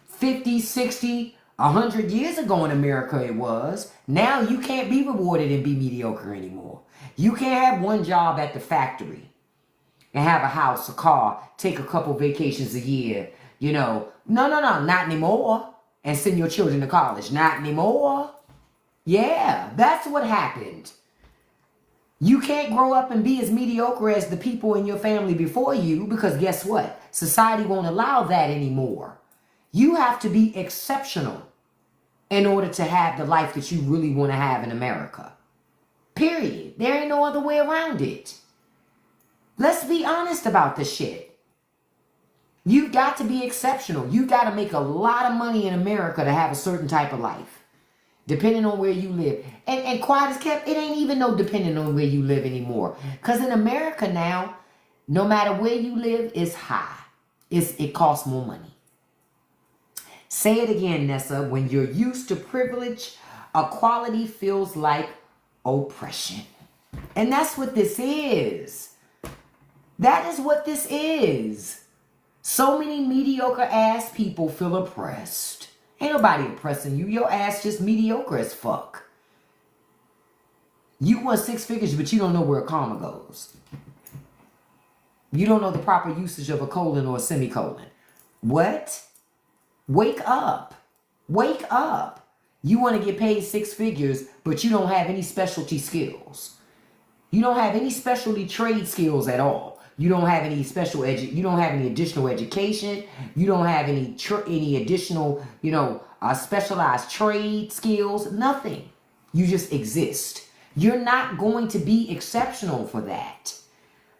50, 60, 100 years ago in America it was. Now you can't be rewarded and be mediocre anymore. You can't have one job at the factory and have a house, a car, take a couple vacations a year. No, not anymore. And send your children to college. Not anymore. Yeah, that's what happened. You can't grow up and be as mediocre as the people in your family before you, because guess what? Society won't allow that anymore. You have to be exceptional in order to have the life that you really want to have in America. Period. There ain't no other way around it. Let's be honest about this shit. You've got to be exceptional. You've got to make a lot of money in America to have a certain type of life, depending on where you live. And quiet as kept, it ain't even no depending on where you live anymore. Because in America now, no matter where you live, it's high. It costs more money. Say it again, Nessa. When you're used to privilege, equality feels like oppression. And that's what this is. That is what this is. So many mediocre ass people feel oppressed. Ain't nobody oppressing you. Your ass just mediocre as fuck. You want 6 figures, but you don't know where a comma goes. You don't know the proper usage of a colon or a semicolon. What? Wake up. Wake up. You want to get paid 6 figures, but you don't have any specialty skills. You don't have any specialty trade skills at all. You don't have any you don't have any additional education. You don't have any additional, specialized trade skills. Nothing. You just exist. You're not going to be exceptional for that.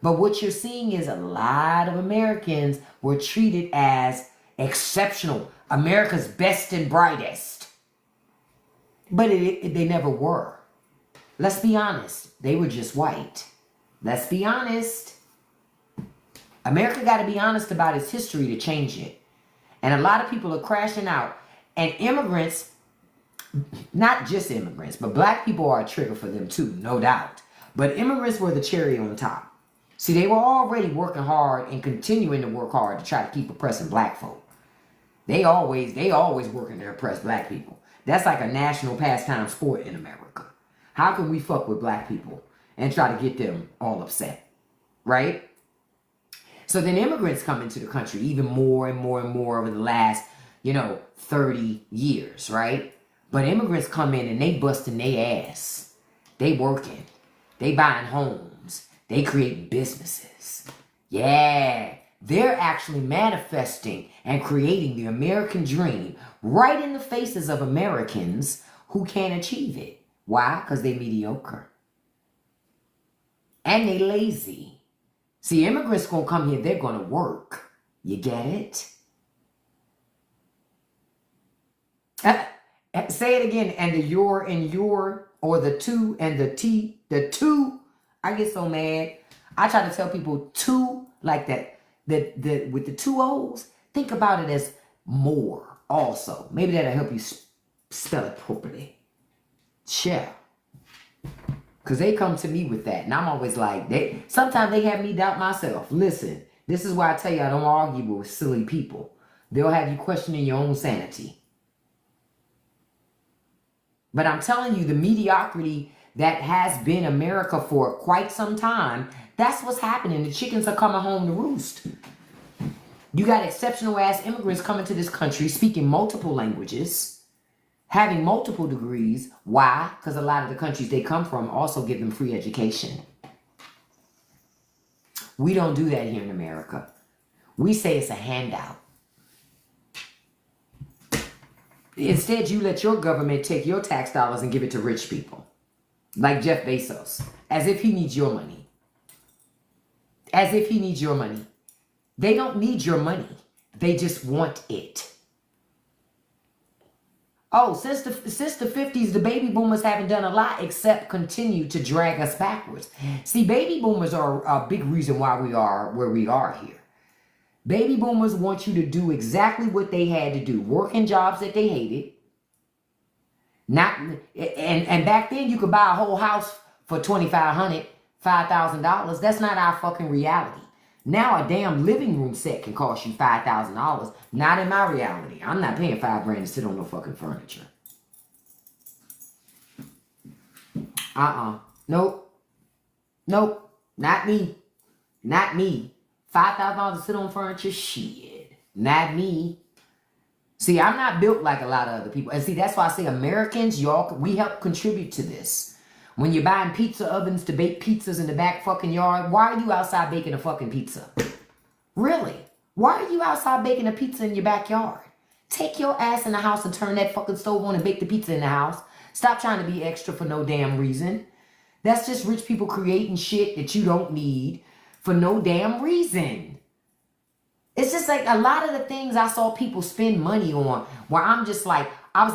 But what you're seeing is a lot of Americans were treated as exceptional. America's best and brightest. But they never were. Let's be honest. They were just white. Let's be honest. America got to be honest about its history to change it. And a lot of people are crashing out. And immigrants, not just immigrants, but black people are a trigger for them too, no doubt. But immigrants were the cherry on top. See, they were already working hard and continuing to work hard to try to keep oppressing black folk. They always working to oppress black people. That's like a national pastime sport in America. How can we fuck with black people and try to get them all upset? Right? So then immigrants come into the country even more and more and more over the last, 30 years, right? But immigrants come in and they busting their ass. They working. They buying homes. They creating businesses. Yeah. They're actually manifesting and creating the American dream right in the faces of Americans who can't achieve it. Why? Because they're mediocre. And they lazy. See, immigrants gonna come here, they're gonna work. You get it? Say it again. And the your and your, or the two and the T, the two. I get so mad. I try to tell people two like that. The with the two O's, think about it as more also. Maybe that'll help you spell it properly. Yeah. Because they come to me with that. And I'm always like, sometimes they have me doubt myself. Listen, this is why I tell you I don't argue with silly people. They'll have you questioning your own sanity. But I'm telling you, the mediocrity that has been America for quite some time, that's what's happening. The chickens are coming home to roost. You got exceptional ass immigrants coming to this country, speaking multiple languages, having multiple degrees. Why? Because a lot of the countries they come from also give them free education. We don't do that here in America. We say it's a handout. Instead, you let your government take your tax dollars and give it to rich people. Like Jeff Bezos. As if he needs your money. As if he needs your money. They don't need your money. They just want it. Oh, since the 50s, the baby boomers haven't done a lot except continue to drag us backwards. See, baby boomers are a big reason why we are where we are here. Baby boomers want you to do exactly what they had to do. Work in jobs that they hated. And back then you could buy a whole house for $2,500, $5,000. That's not our fucking reality. Now a damn living room set can cost you $5,000. Not in my reality. I'm not paying $5,000 to sit on no fucking furniture. Nope. Not me. Not me. $5,000 to sit on furniture? Shit. Not me. See, I'm not built like a lot of other people. And see, that's why I say Americans, y'all, we help contribute to this. When you're buying pizza ovens to bake pizzas in the back fucking yard, why are you outside baking a fucking pizza? Really? Why are you outside baking a pizza in your backyard? Take your ass in the house and turn that fucking stove on and bake the pizza in the house. Stop trying to be extra for no damn reason. That's just rich people creating shit that you don't need for no damn reason. It's just like a lot of the things I saw people spend money on where I'm just like, I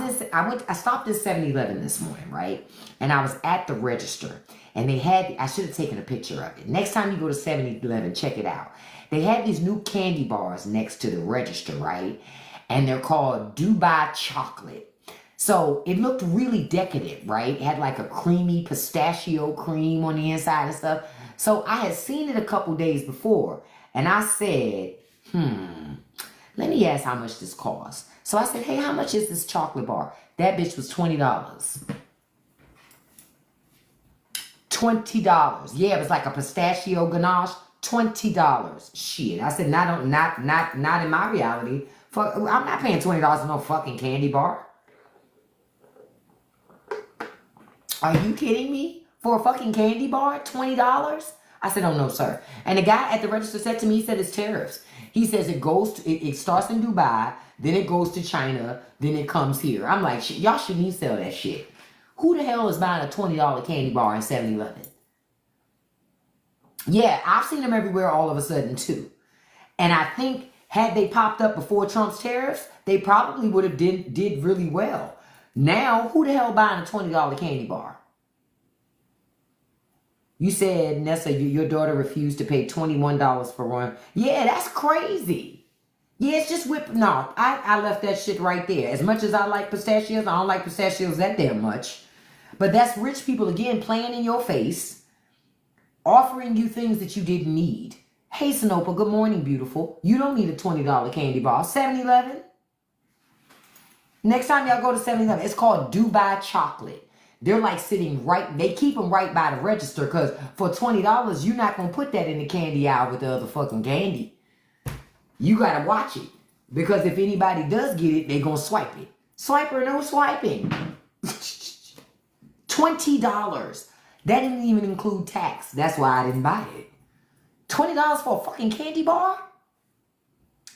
stopped at 7-Eleven this morning, right? And I was at the register and they had, I should have taken a picture of it. Next time you go to 7-Eleven, check it out. They had these new candy bars next to the register, right? And they're called Dubai Chocolate. So it looked really decadent, right? It had like a creamy pistachio cream on the inside and stuff. So I had seen it a couple days before and I said, let me ask how much this costs. So I said, hey, how much is this chocolate bar? That bitch was $20. $20. Yeah, it was like a pistachio ganache. $20. Shit. I said, not in my reality. Fuck, I'm not paying $20 for no fucking candy bar. Are you kidding me? For a fucking candy bar? $20? I said, oh no, sir. And the guy at the register said to me, he said it's tariffs. He says it starts in Dubai, then it goes to China, then it comes here. I'm like, y'all shouldn't even sell that shit. Who the hell is buying a $20 candy bar in 7-Eleven? Yeah, I've seen them everywhere all of a sudden too. And I think had they popped up before Trump's tariffs, they probably would have did really well. Now, who the hell buying a $20 candy bar? You said, Nessa, your daughter refused to pay $21 for one. Yeah, that's crazy. Yeah, it's just whipped. No, I left that shit right there. As much as I like pistachios, I don't like pistachios that damn much. But that's rich people, again, playing in your face. offering you things that you didn't need. Hey, Sinopa, good morning, beautiful. You don't need a $20 candy bar. 7-Eleven. Next time y'all go to 7-Eleven, it's called Dubai chocolate. They're like sitting right, they keep them right by the register because for $20, you're not going to put that in the candy aisle with the other fucking candy. You got to watch it because if anybody does get it, they're going to swipe it. Swiper, no swiping. $20. That didn't even include tax. That's why I didn't buy it. $20 for a fucking candy bar?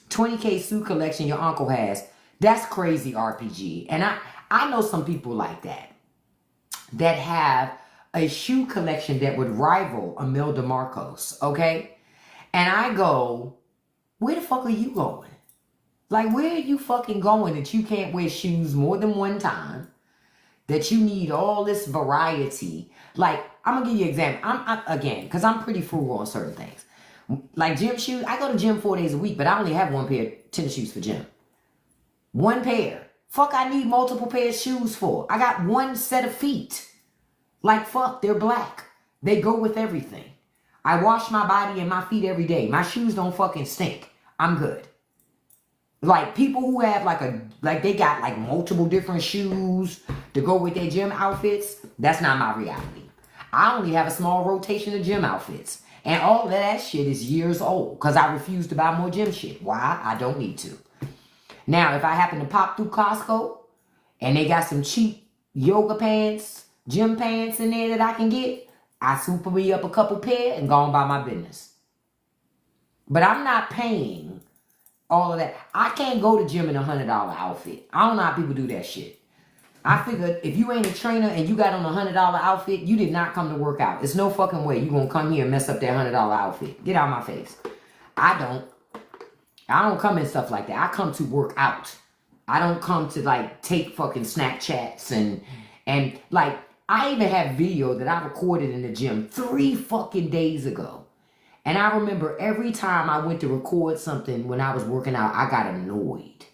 20K suit collection your uncle has. That's crazy, RPG. And I know some people like that have a shoe collection that would rival Imelda Marcos, okay? And I go, where the fuck are you going? Like, where are you fucking going that you can't wear shoes more than one time? That you need all this variety? Like, I'm going to give you an example. Again, because I'm pretty frugal on certain things. Like gym shoes, I go to gym 4 days a week, but I only have one pair of tennis shoes for gym. One pair. Fuck, I need multiple pairs of shoes for. I got one set of feet. Like, fuck, they're black. They go with everything. I wash my body and my feet every day. My shoes don't fucking stink. I'm good. Like, people who have they got like multiple different shoes to go with their gym outfits, that's not my reality. I only have a small rotation of gym outfits. And all of that shit is years old because I refuse to buy more gym shit. Why? I don't need to. Now, if I happen to pop through Costco and they got some cheap yoga pants, gym pants in there that I can get, I super me up a couple pair and go on by my business. But I'm not paying all of that. I can't go to gym in a $100 outfit. I don't know how people do that shit. I figured if you ain't a trainer and you got on a $100 outfit, you did not come to work out. It's no fucking way you gonna come here and mess up that $100 outfit. Get out of my face. I don't come in stuff like that. I come to work out. I don't come to like take fucking Snapchats and like I even have video that I recorded in the gym 3 fucking days ago. And I remember every time I went to record something when I was working out, I got annoyed.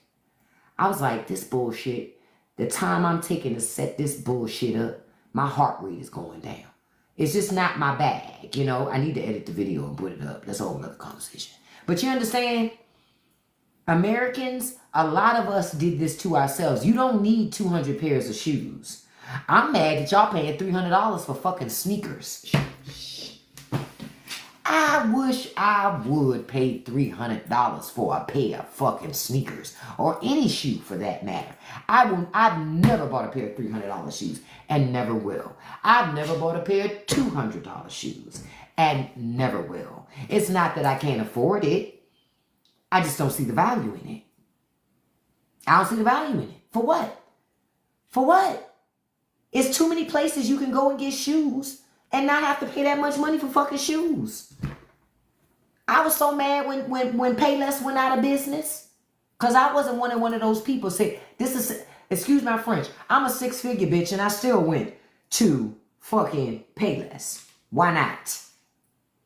I was like, this bullshit. The time I'm taking to set this bullshit up, my heart rate is going down. It's just not my bag, you know. I need to edit the video and put it up. That's a whole nother conversation. But you understand? Americans, a lot of us did this to ourselves. You don't need 200 pairs of shoes. I'm mad that y'all paying $300 for fucking sneakers. I wish I would pay $300 for a pair of fucking sneakers or any shoe for that matter. I've never bought a pair of $300 shoes and never will. I've never bought a pair of $200 shoes and never will. It's not that I can't afford it. I just don't see the value in it. I don't see the value in it. For what? For what? It's too many places you can go and get shoes and not have to pay that much money for fucking shoes. I was so mad when Payless went out of business. Because I wasn't one of those people say, excuse my French, I'm a 6-figure bitch and I still went to fucking Payless. Why not?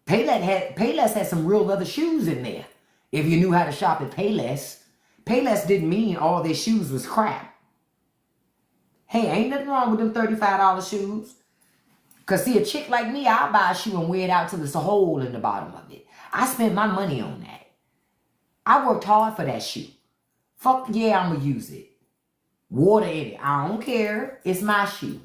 Payless had some real leather shoes in there. If you knew how to shop at Payless. Payless didn't mean all their shoes was crap. Hey, ain't nothing wrong with them $35 shoes. Because see, a chick like me, I'll buy a shoe and wear it out till there's a hole in the bottom of it. I spent my money on that. I worked hard for that shoe. Fuck yeah, I'm going to use it. Water in it. I don't care. It's my shoe.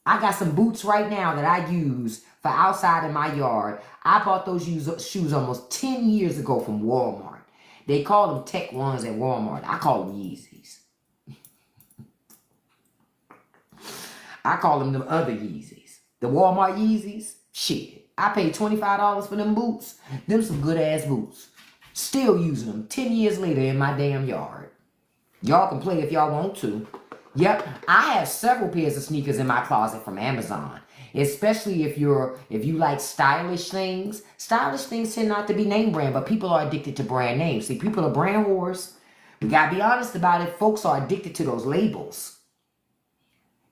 I got some boots right now that I use for outside in my yard. I bought those shoes almost 10 years ago from Walmart. They call them Tech Ones at Walmart. I call them Yeezys. I call them the other Yeezys. The Walmart Yeezys, shit. I paid $25 for them boots. Them some good ass boots. Still using them 10 years later in my damn yard. Y'all can play if y'all want to. Yep, I have several pairs of sneakers in my closet from Amazon. Especially if you like stylish things. Stylish things tend not to be name brand, but people are addicted to brand names. See, people are brand whores. We gotta be honest about it. Folks are addicted to those labels.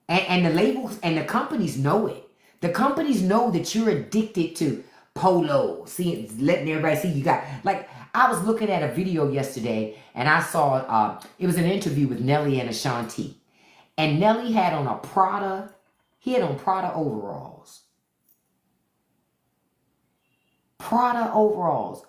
And the labels and the companies know it. The companies know that you're addicted to polo. See, letting everybody see you got, like, I was looking at a video yesterday and I saw, it was an interview with Nelly and Ashanti. And Nelly had on he had on Prada overalls. Prada overalls.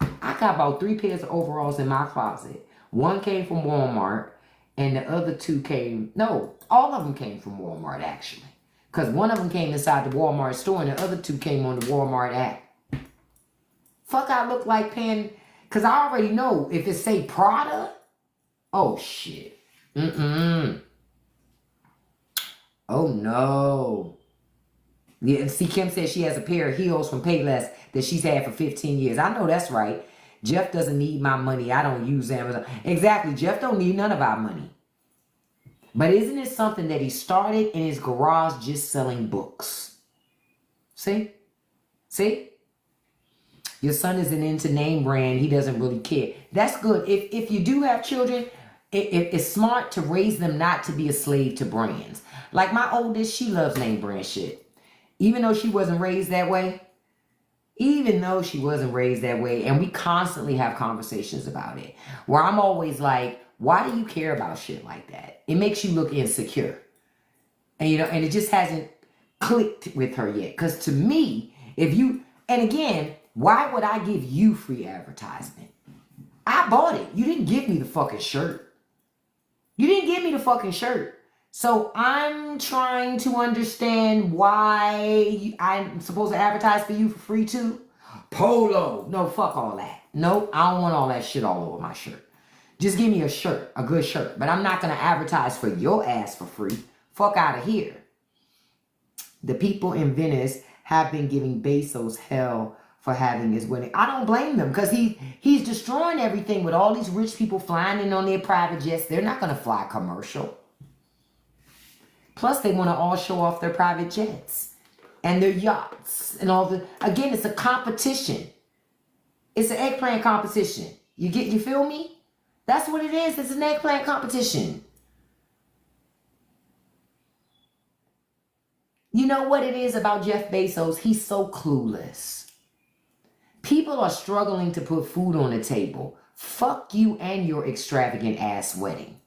I got about 3 pairs of overalls in my closet. One came from Walmart, and the other 2 came, no, all of them came from Walmart, actually. Because one of them came inside the Walmart store, and the other 2 came on the Walmart app. Fuck, I look like paying, because I already know if it say Prada, oh shit. Oh no. Yeah, see, Kim said she has a pair of heels from Payless that she's had for 15 years. I know that's right. Jeff doesn't need my money. I don't use Amazon. Exactly. Jeff don't need none of our money. But isn't it something that he started in his garage just selling books? See? See? Your son isn't into name brand. He doesn't really care. That's good. If you do have children, it's smart to raise them not to be a slave to brands. Like my oldest, she loves name brand shit. Even though she wasn't raised that way. Even though she wasn't raised that way. And we constantly have conversations about it. Where I'm always like, why do you care about shit like that? It makes you look insecure. And you know, and it just hasn't clicked with her yet. Because to me, if you, and again, why would I give you free advertisement? I bought it. You didn't give me the fucking shirt. You didn't give me the fucking shirt. So I'm trying to understand why I'm supposed to advertise for you for free too. Polo. No, fuck all that. No, I don't want all that shit all over my shirt. Just give me a shirt, a good shirt. But I'm not going to advertise for your ass for free. Fuck out of here. The people in Venice have been giving Bezos hell for having his wedding. I don't blame them because he's destroying everything with all these rich people flying in on their private jets. They're not going to fly commercial. Plus, they want to all show off their private jets and their yachts and all the. Again, it's a competition. It's an eggplant competition. You feel me? That's what it is. It's an eggplant competition. You know what it is about Jeff Bezos? He's so clueless. People are struggling to put food on the table. Fuck you and your extravagant ass wedding.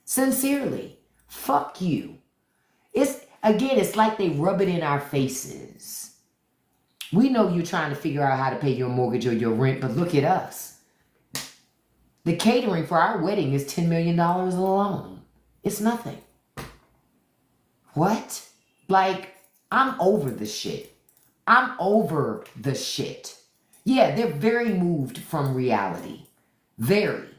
Sincerely. Fuck you. It's like they rub it in our faces. We know you're trying to figure out how to pay your mortgage or your rent, but look at us. The catering for our wedding is $10 million alone. It's nothing. What? Like, I'm over the shit. I'm over the shit. Yeah, they're very moved from reality. Very.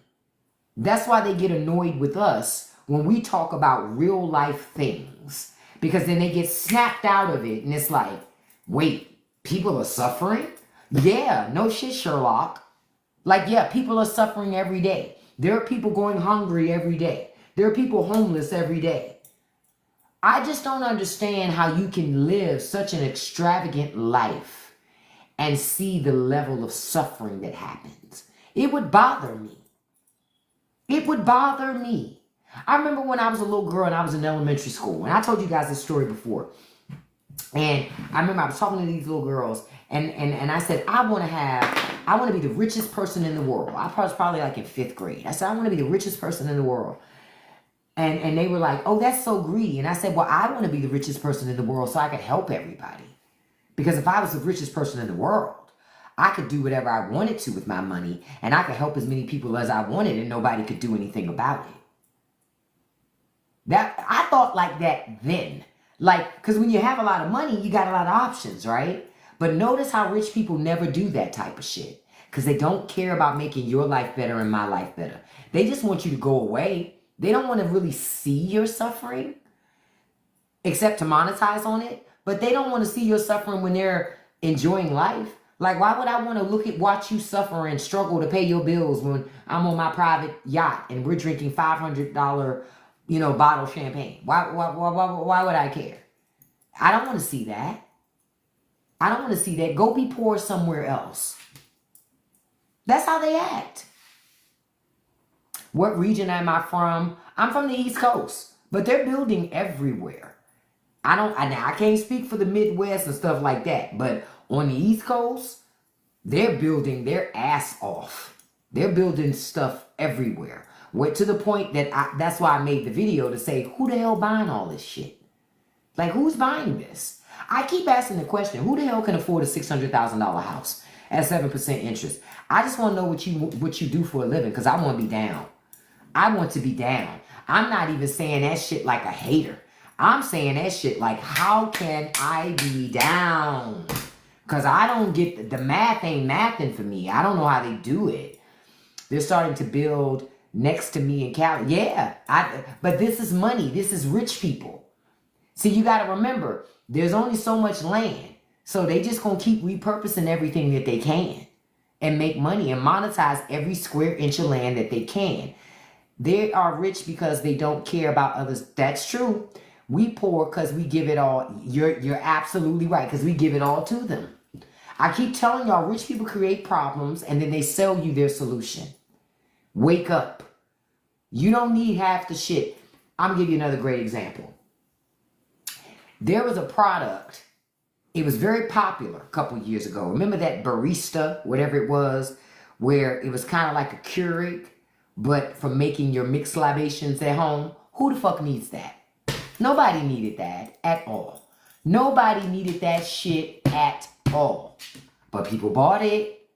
That's why they get annoyed with us when we talk about real life things. Because then they get snapped out of it and it's like, wait, people are suffering? Yeah, no shit, Sherlock. Like, yeah, people are suffering every day. There are people going hungry every day. There are people homeless every day. I just don't understand how you can live such an extravagant life and see the level of suffering that happens. It would bother me. It would bother me. I remember when I was a little girl and I was in elementary school, and I told you guys this story before. And I remember I was talking to these little girls, and I said, I want to be the richest person in the world. I was probably like in 5th grade. I said, I want to be the richest person in the world. And they were like, oh, that's so greedy. And I said, well, I want to be the richest person in the world so I could help everybody. Because if I was the richest person in the world, I could do whatever I wanted to with my money, and I could help as many people as I wanted, and nobody could do anything about it. That I thought like that then. Like, because when you have a lot of money, you got a lot of options, right? But notice how rich people never do that type of shit. Because they don't care about making your life better and my life better. They just want you to go away. They don't want to really see your suffering, except to monetize on it. But they don't want to see your suffering when they're enjoying life. Like, why would I want to watch you suffer and struggle to pay your bills when I'm on my private yacht and we're drinking $500, bottle of champagne? Why would I care? I don't want to see that. I don't want to see that. Go be poor somewhere else. That's how they act. What region am I from? I'm from the East Coast, but they're building everywhere. I can't speak for the Midwest and stuff like that, but on the East Coast, they're building their ass off. They're building stuff everywhere. Went to the point that that's why I made the video to say, who the hell buying all this shit? Like, who's buying this? I keep asking the question, who the hell can afford a $600,000 house? at 7% interest. I just want to know what you do for a living, because I want to be down. I want to be down. I'm not even saying that shit like a hater. I'm saying that shit like, how can I be down? Because I don't get the math ain't mathing for me. I don't know how they do it. They're starting to build next to me in Cali. Yeah, but this is money. This is rich people. See, you got to remember, there's only so much land. So they just going to keep repurposing everything that they can and make money and monetize every square inch of land that they can. They are rich because they don't care about others. That's true. We poor because we give it all. You're absolutely right, because we give it all to them. I keep telling y'all, rich people create problems and then they sell you their solution. Wake up. You don't need half the shit. I'm going to give you another great example. There was a product. It was very popular a couple years ago. Remember that barista, whatever it was, where it was kind of like a Keurig, but for making your mixed libations at home? Who the fuck needs that? Nobody needed that at all. Nobody needed that shit at all. But people bought it.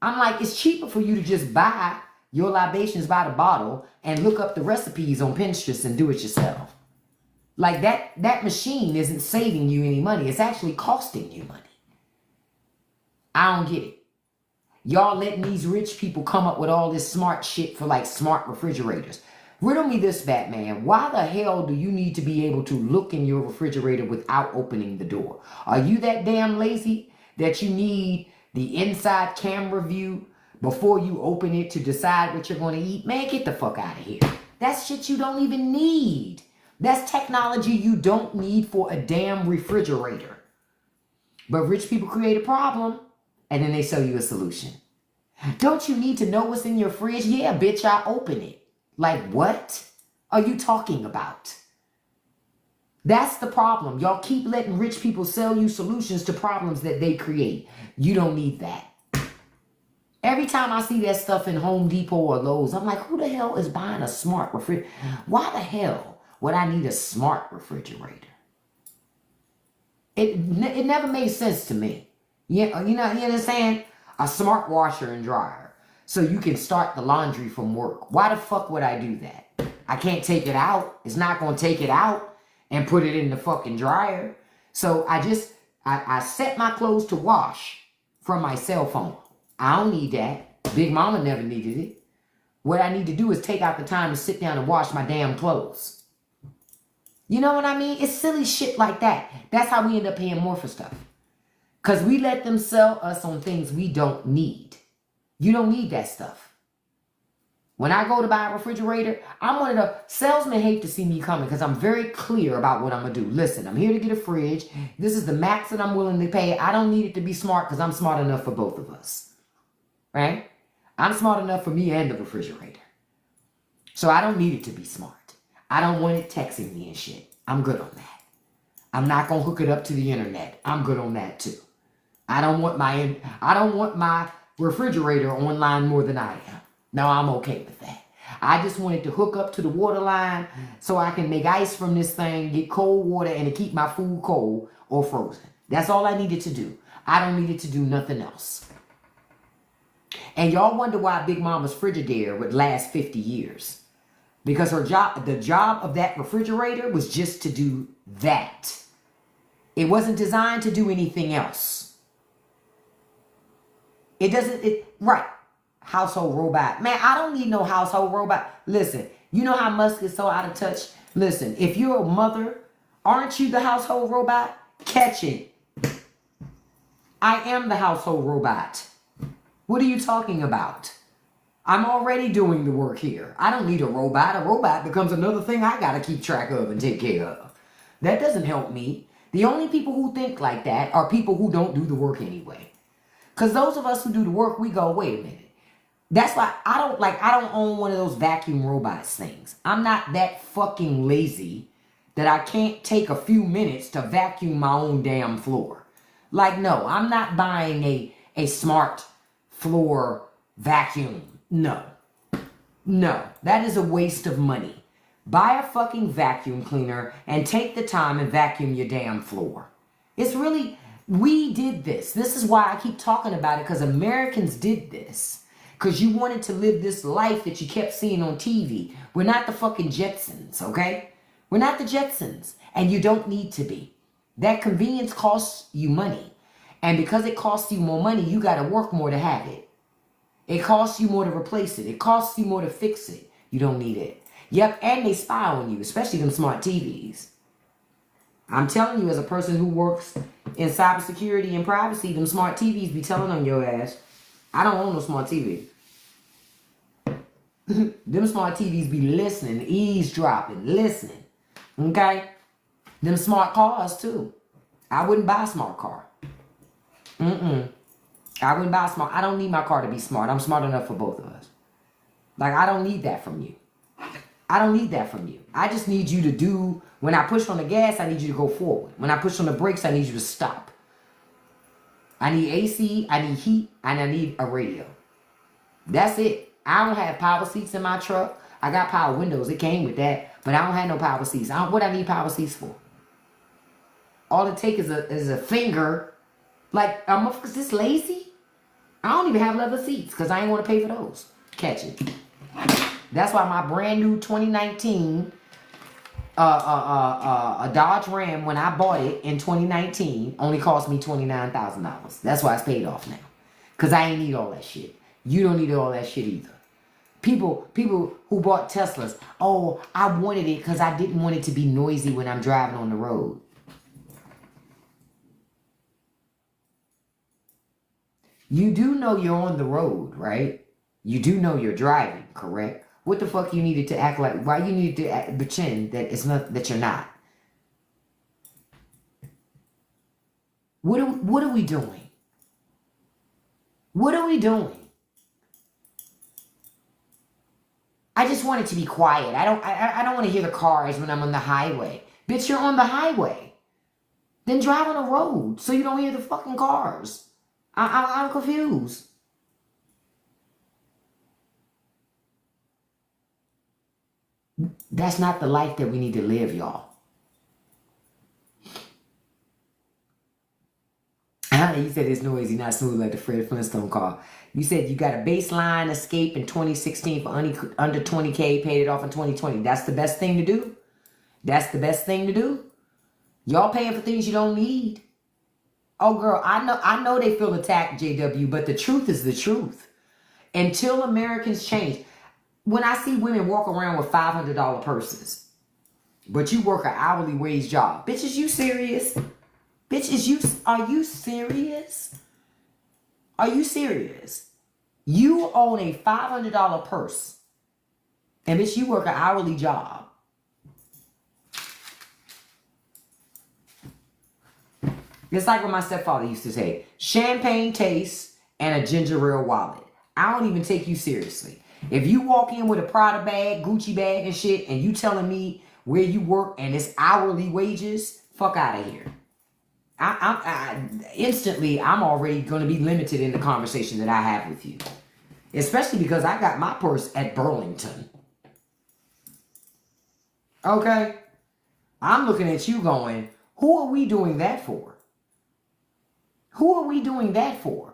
I'm like, it's cheaper for you to just buy your libations by the bottle and look up the recipes on Pinterest and do it yourself. Like that machine isn't saving you any money. It's actually costing you money. I don't get it. Y'all letting these rich people come up with all this smart shit for like smart refrigerators. Riddle me this, Batman. Why the hell do you need to be able to look in your refrigerator without opening the door? Are you that damn lazy that you need the inside camera view before you open it to decide what you're going to eat? Man, get the fuck out of here. That's shit you don't even need. That's technology you don't need for a damn refrigerator. But rich people create a problem and then they sell you a solution. Don't you need to know what's in your fridge? Yeah, bitch, I open it. Like, what are you talking about? That's the problem. Y'all keep letting rich people sell you solutions to problems that they create. You don't need that. Every time I see that stuff in Home Depot or Lowe's, I'm like, who the hell is buying a smart refrigerator? Why the hell would I need a smart refrigerator? It never made sense to me. You understand? A smart washer and dryer. So you can start the laundry from work. Why the fuck would I do that? I can't take it out. It's not going to take it out and put it in the fucking dryer. So I set my clothes to wash from my cell phone. I don't need that. Big Mama never needed it. What I need to do is take out the time to sit down and wash my damn clothes. You know what I mean? It's silly shit like that. That's how we end up paying more for stuff. Because we let them sell us on things we don't need. You don't need that stuff. When I go to buy a refrigerator, I'm one of the salesmen hate to see me coming because I'm very clear about what I'm going to do. Listen, I'm here to get a fridge. This is the max that I'm willing to pay. I don't need it to be smart because I'm smart enough for both of us. Right? I'm smart enough for me and the refrigerator. So I don't need it to be smart. I don't want it texting me and shit. I'm good on that. I'm not going to hook it up to the internet. I'm good on that too. I don't want my refrigerator online more than I am. No, I'm okay with that. I just wanted to hook up to the water line so I can make ice from this thing, get cold water, and to keep my food cold or frozen. That's all I needed to do. I don't need it to do nothing else. And y'all wonder why Big Mama's Frigidaire would last 50 years. Because the job of that refrigerator was just to do that. It wasn't designed to do anything else. Right. Household robot. Man, I don't need no household robot. Listen, you know how Musk is so out of touch? Listen, if you're a mother, aren't you the household robot? Catch it. I am the household robot. What are you talking about? I'm already doing the work here. I don't need a robot. A robot becomes another thing I got to keep track of and take care of. That doesn't help me. The only people who think like that are people who don't do the work anyway. Because those of us who do the work, we go, wait a minute. That's why I don't own one of those vacuum robots things. I'm not that fucking lazy that I can't take a few minutes to vacuum my own damn floor. Like, no, I'm not buying a smart floor vacuum. No, that is a waste of money. Buy a fucking vacuum cleaner and take the time and vacuum your damn floor. It's really, We did this. This is why I keep talking about it, because Americans did this. Because you wanted to live this life that you kept seeing on TV. We're not the fucking Jetsons, okay? We're not the Jetsons. And you don't need to be. That convenience costs you money. And because it costs you more money, you got to work more to have it. It costs you more to replace it. It costs you more to fix it. You don't need it. Yep, and they spy on you, especially them smart TVs. I'm telling you, as a person who works in cybersecurity and privacy, them smart TVs be telling on your ass. I don't own no smart TV. Them smart TVs be listening, eavesdropping, listening. Okay? Them smart cars, too. I wouldn't buy a smart car. I wouldn't buy a smart. I don't need my car to be smart. I'm smart enough for both of us. Like, I don't need that from you. I don't need that from you. I just need you to do, when I push on the gas, I need you to go forward. When I push on the brakes, I need you to stop. I need AC, I need heat, and I need a radio. That's it. I don't have power seats in my truck. I got power windows. It came with that. But I don't have no power seats. What I need power seats for? All it takes is a finger. Like, are motherfuckers this lazy? I don't even have leather seats because I ain't want to pay for those. Catch it. That's why my brand new 2019 a Dodge Ram, when I bought it in 2019, only cost me $29,000. That's why it's paid off now. Because I ain't need all that shit. You don't need all that shit either. People who bought Teslas, oh, I wanted it because I didn't want it to be noisy when I'm driving on the road. You do know you're on the road, right? You do know you're driving, correct? What the fuck you needed to act like? Why you needed to pretend that it's not, that you're not? What are we doing? What are we doing? I just want it to be quiet. I don't want to hear the cars when I'm on the highway. Bitch, you're on the highway. Then drive on the road so you don't hear the fucking cars. I'm confused. That's not the life that we need to live, y'all. You said it's noisy, not smooth like the Fred Flintstone car. You said you got a baseline Escape in 2016 for under 20K, paid it off in 2020. That's the best thing to do. That's the best thing to do. Y'all paying for things you don't need. Oh, girl, I know they feel attacked, JW, but the truth is the truth. Until Americans change. When I see women walk around with $500 purses, but you work an hourly wage job. Bitch, is you serious? Bitch, are you serious? Are you serious? You own a $500 purse. And bitch, you work an hourly job. It's like what my stepfather used to say. Champagne taste and a ginger ale wallet. I don't even take you seriously. If you walk in with a Prada bag, Gucci bag and shit, and you telling me where you work and it's hourly wages, fuck out of here. Instantly, I'm already going to be limited in the conversation that I have with you. Especially because I got my purse at Burlington. Okay? I'm looking at you going, who are we doing that for? Who are we doing that for?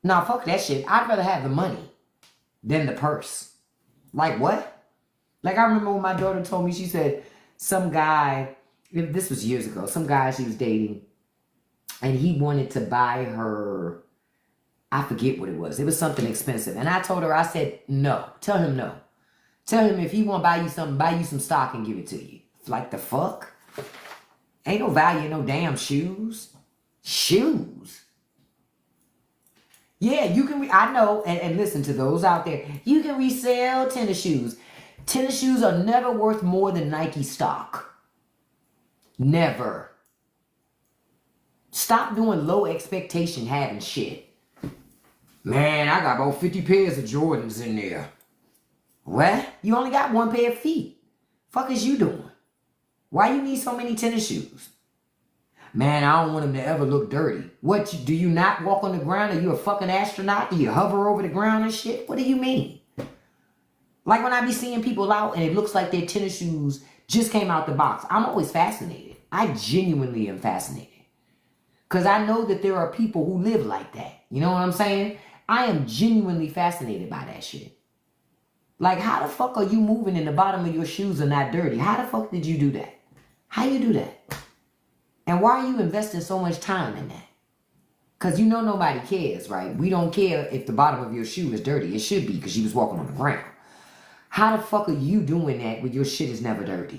Nah, fuck that shit. I'd rather have the money than the purse. Like what? Like I remember when my daughter told me, she said, some guy, this was years ago, some guy she was dating, and he wanted to buy her, I forget what it was. It was something expensive. And I told her, I said, no. Tell him no. Tell him if he want to buy you something, buy you some stock and give it to you. Like the fuck? Ain't no value in no damn shoes. Shoes. Yeah, you can, I know, and listen to those out there. You can resell tennis shoes. Tennis shoes are never worth more than Nike stock. Never. Stop doing low expectation having shit. Man, I got about 50 pairs of Jordans in there. What? You only got one pair of feet. Fuck is you doing? Why you need so many tennis shoes? Man, I don't want them to ever look dirty. What, do you not walk on the ground? Are you a fucking astronaut? Do you hover over the ground and shit? What do you mean? Like when I be seeing people out and it looks like their tennis shoes just came out the box. I'm always fascinated. I genuinely am fascinated. Because I know that there are people who live like that. You know what I'm saying? I am genuinely fascinated by that shit. Like, how the fuck are you moving and the bottom of your shoes are not dirty? How the fuck did you do that? How you do that? And why are you investing so much time in that? Because you know nobody cares, right? We don't care if the bottom of your shoe is dirty. It should be because she was walking on the ground. How the fuck are you doing that when your shit is never dirty?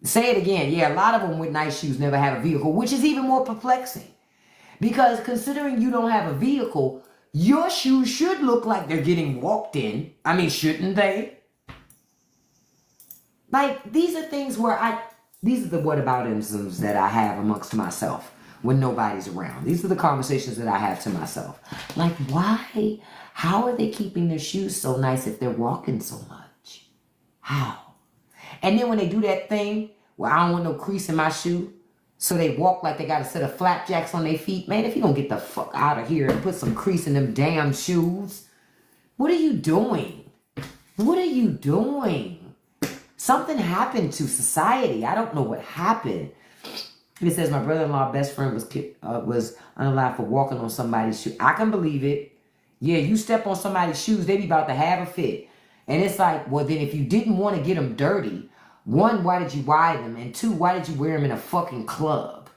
Say it again. Yeah, a lot of them with nice shoes never have a vehicle, which is even more perplexing. Because considering you don't have a vehicle, your shoes should look like they're getting walked in. I mean, shouldn't they? Like, these are things where these are the whataboutisms that I have amongst myself when nobody's around. These are the conversations that I have to myself. Like, why? How are they keeping their shoes so nice if they're walking so much? How? And then when they do that thing where I don't want no crease in my shoe, so they walk like they got a set of flapjacks on their feet. Man, if you don't get the fuck out of here and put some crease in them damn shoes, what are you doing? What are you doing? Something happened to society. I don't know what happened. It says my brother-in-law best friend was unalive for walking on somebody's shoe. I can believe it. Yeah, you step on somebody's shoes, they be about to have a fit. And it's like, well, then if you didn't want to get them dirty, one, why did you buy them? And two, why did you wear them in a fucking club?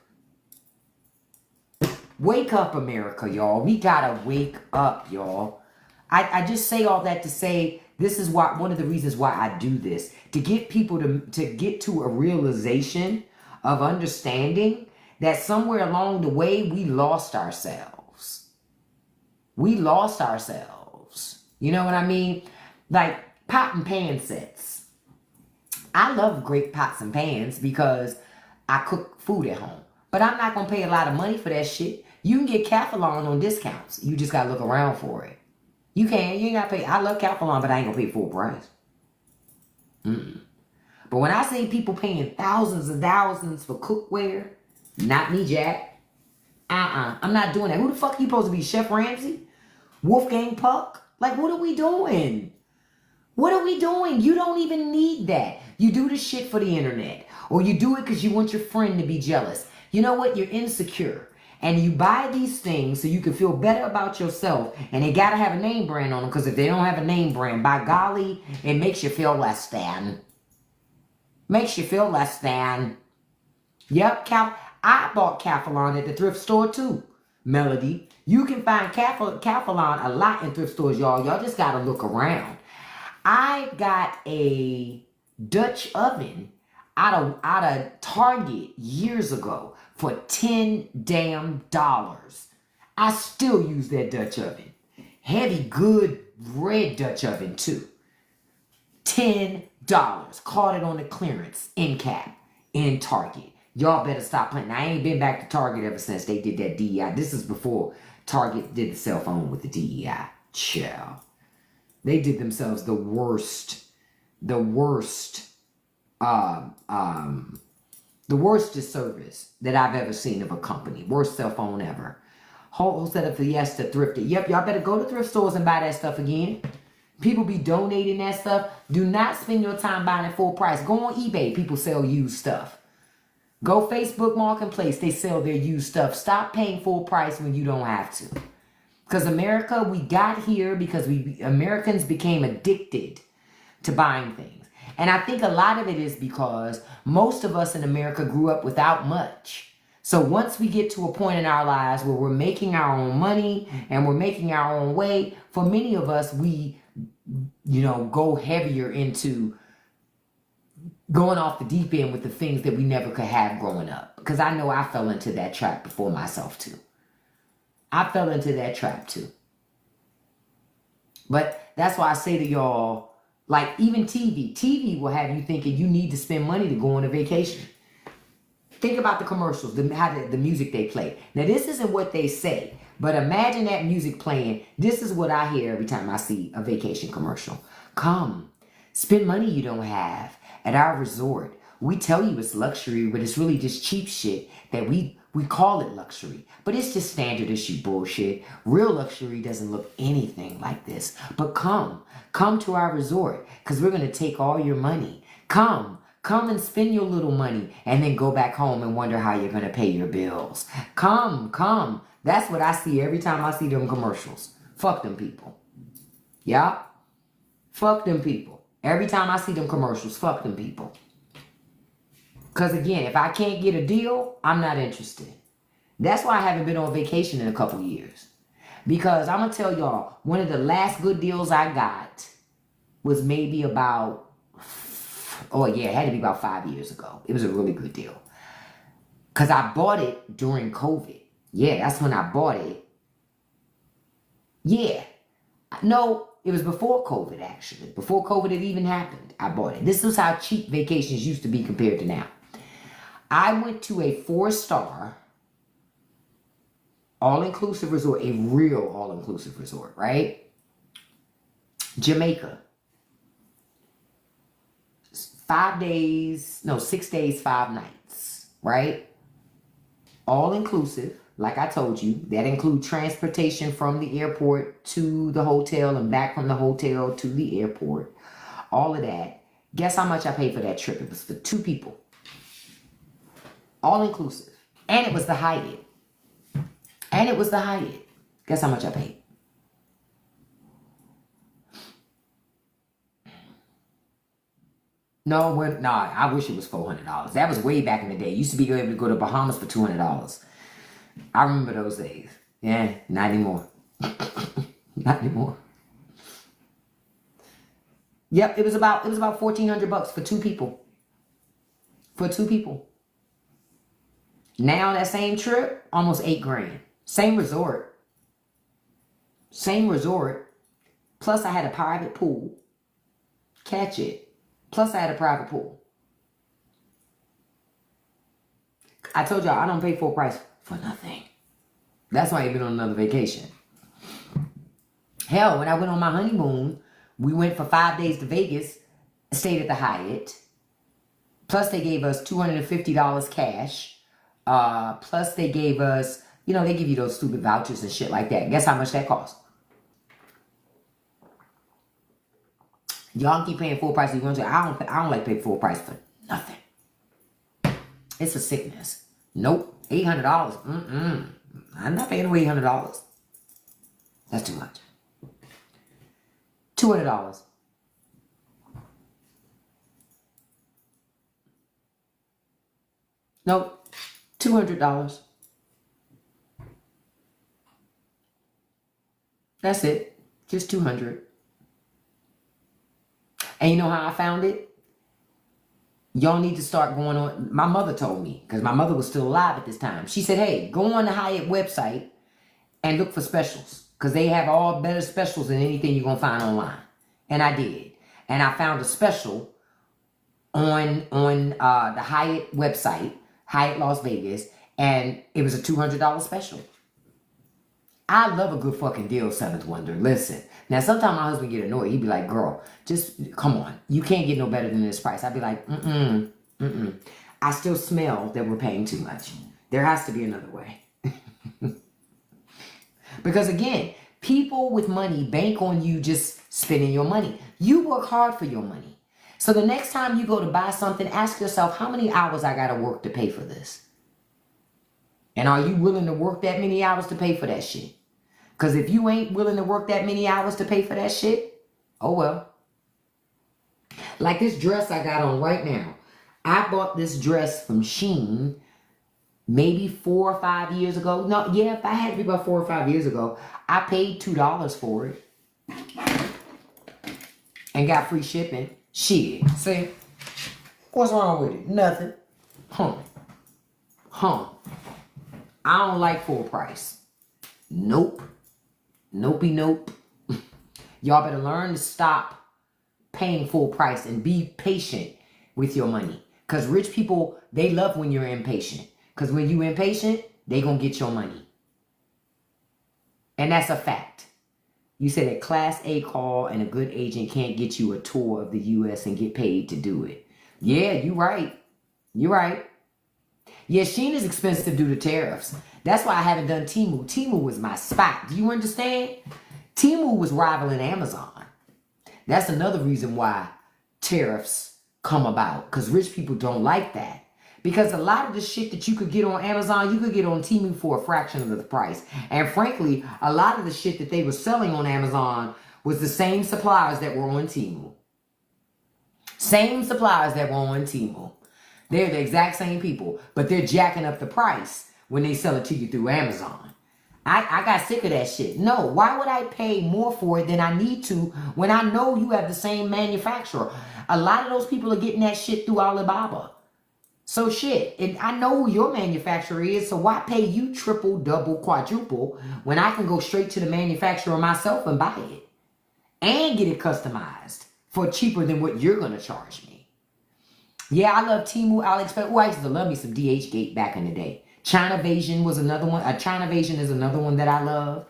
Wake up, America, y'all. We gotta wake up, y'all. I just say all that to say this is why one of the reasons why I do this. To get people to get to a realization of understanding that somewhere along the way we lost ourselves. We lost ourselves. You know what I mean? Like pot and pan sets. I love great pots and pans because I cook food at home. But I'm not going to pay a lot of money for that shit. You can get Calphalon on discounts. You just got to look around for it. You can. You ain't got to pay. I love Calphalon, but I ain't going to pay full price. But when I see people paying thousands and thousands for cookware, not me, Jack. I'm not doing that. Who the fuck are you supposed to be? Chef Ramsay? Wolfgang Puck? Like, what are we doing? What are we doing? You don't even need that. You do the shit for the internet. Or you do it because you want your friend to be jealous. You know what? You're insecure. And you buy these things so you can feel better about yourself. And they got to have a name brand on them. Because if they don't have a name brand, by golly, it makes you feel less than. Makes you feel less than. Yep, I bought Calphalon at the thrift store too. Melody. You can find Calphalon a lot in thrift stores, y'all. Y'all just got to look around. I got a Dutch oven out of Target years ago for $10 damn. I still use that Dutch oven. Heavy, good red Dutch oven too. $10. Caught it on the clearance end cap in Target. Y'all better stop playing. I ain't been back to Target ever since they did that DEI. This is before Target did the cell phone with the DEI. Chill. They did themselves the worst disservice that I've ever seen of a company. Worst cell phone ever. Whole set of Fiesta thrifted. Yep, y'all better go to thrift stores and buy that stuff again. People be donating that stuff. Do not spend your time buying it full price. Go on eBay. People sell used stuff. Go Facebook Marketplace. They sell their used stuff. Stop paying full price when you don't have to. Because America, we got here because Americans became addicted to buying things. And I think a lot of it is because most of us in America grew up without much. So once we get to a point in our lives where we're making our own money and we're making our own way, for many of us, we, go heavier into going off the deep end with the things that we never could have growing up. Because I know I fell into that trap before myself too. I fell into that trap too. But that's why I say to y'all, like even TV will have you thinking you need to spend money to go on a vacation. Think about the commercials, the music they play. Now this isn't what they say, but imagine that music playing. This is what I hear every time I see a vacation commercial. Come, spend money you don't have at our resort. We tell you it's luxury, but it's really just cheap shit that we call it luxury, but it's just standard issue bullshit. Real luxury doesn't look anything like this. But come to our resort because we're going to take all your money. Come Come and spend your little money and then go back home and wonder how you're going to pay your bills. Come. That's what I see every time I see them commercials. Fuck them people. Yeah? Fuck them people. Every time I see them commercials, fuck them people. Because again, if I can't get a deal, I'm not interested. That's why I haven't been on vacation in a couple years. Because I'm going to tell y'all, one of the last good deals I got was maybe about, it had to be about 5 years ago. It was a really good deal. Because I bought it during COVID. Yeah, that's when I bought it. Yeah. No, it was before COVID, actually. Before COVID had even happened, I bought it. This was how cheap vacations used to be compared to now. I went to a 4-star all-inclusive resort, a real all-inclusive resort, right? Jamaica. 6 days, 5 nights, right? All-inclusive, like I told you. That includes transportation from the airport to the hotel and back from the hotel to the airport. All of that. Guess how much I paid for that trip? It was for 2 people. All-inclusive. And it was the Hyatt. Guess how much I paid? No, I wish it was $400. That was way back in the day. You used to be able to go to Bahamas for $200. I remember those days. Yeah, not anymore. Not anymore. Yep, it was about $1,400 for 2 people. For 2 people. Now that same trip, almost $8,000. Same resort. Plus I had a private pool. Catch it. Plus I had a private pool. I told y'all I don't pay full price for nothing. That's why I ain't been on another vacation. Hell, when I went on my honeymoon, we went for 5 days to Vegas, stayed at the Hyatt. Plus they gave us $250 cash. Plus they gave us, they give you those stupid vouchers and shit like that. Guess how much that cost? Y'all keep paying full price if you want to. I don't like paying full price for nothing. It's a sickness. Nope. $800. I'm not paying away $800. That's too much. $200. Nope. $200. That's it. Just $200. And you know how I found it? Y'all need to start going on. My mother told me, because my mother was still alive at this time. She said, hey, go on the Hyatt website and look for specials. Because they have all better specials than anything you're going to find online. And I did. And I found a special on the Hyatt website, Hyatt Las Vegas. And it was a $200 special. I love a good fucking deal, Seventh Wonder. Listen. Now, sometimes my husband get annoyed. He'd be like, girl, just come on. You can't get no better than this price. I'd be like, I still smell that we're paying too much. There has to be another way. Because again, people with money bank on you just spending your money. You work hard for your money. So the next time you go to buy something, ask yourself, how many hours I got to work to pay for this? And are you willing to work that many hours to pay for that shit? Because if you ain't willing to work that many hours to pay for that shit, oh well. Like this dress I got on right now. I bought this dress from Shein maybe 4 or 5 years ago. No, yeah, if I had to be about 4 or 5 years ago. I paid $2 for it. And got free shipping. Shit. See? What's wrong with it? Nothing. Huh. I don't like full price. Nope. Nopey nope. Y'all better learn to stop paying full price and be patient with your money. Because rich people, they love when you're impatient. Because when you're impatient, they gonna get your money. And that's a fact. You said a Class A call and a good agent can't get you a tour of the U.S. and get paid to do it. Yeah, you're right. You're right. Yeah, Shein is expensive due to tariffs. That's why I haven't done Temu. Temu was my spot. Do you understand? Temu was rivaling Amazon. That's another reason why tariffs come about, because rich people don't like that. Because a lot of the shit that you could get on Amazon, you could get on Temu for a fraction of the price. And frankly, a lot of the shit that they were selling on Amazon was the same suppliers that were on Temu. Same suppliers that were on Temu. They're the exact same people, but they're jacking up the price when they sell it to you through Amazon. I got sick of that shit. No, why would I pay more for it than I need to when I know you have the same manufacturer? A lot of those people are getting that shit through Alibaba. So shit, and I know who your manufacturer is, so why pay you triple, double, quadruple when I can go straight to the manufacturer myself and buy it and get it customized for cheaper than what you're going to charge me? Yeah, I love Temu, AliExpress. Oh, I used to love me some DH Gate back in the day. China Vasion was another one. China Vasion is another one that I love.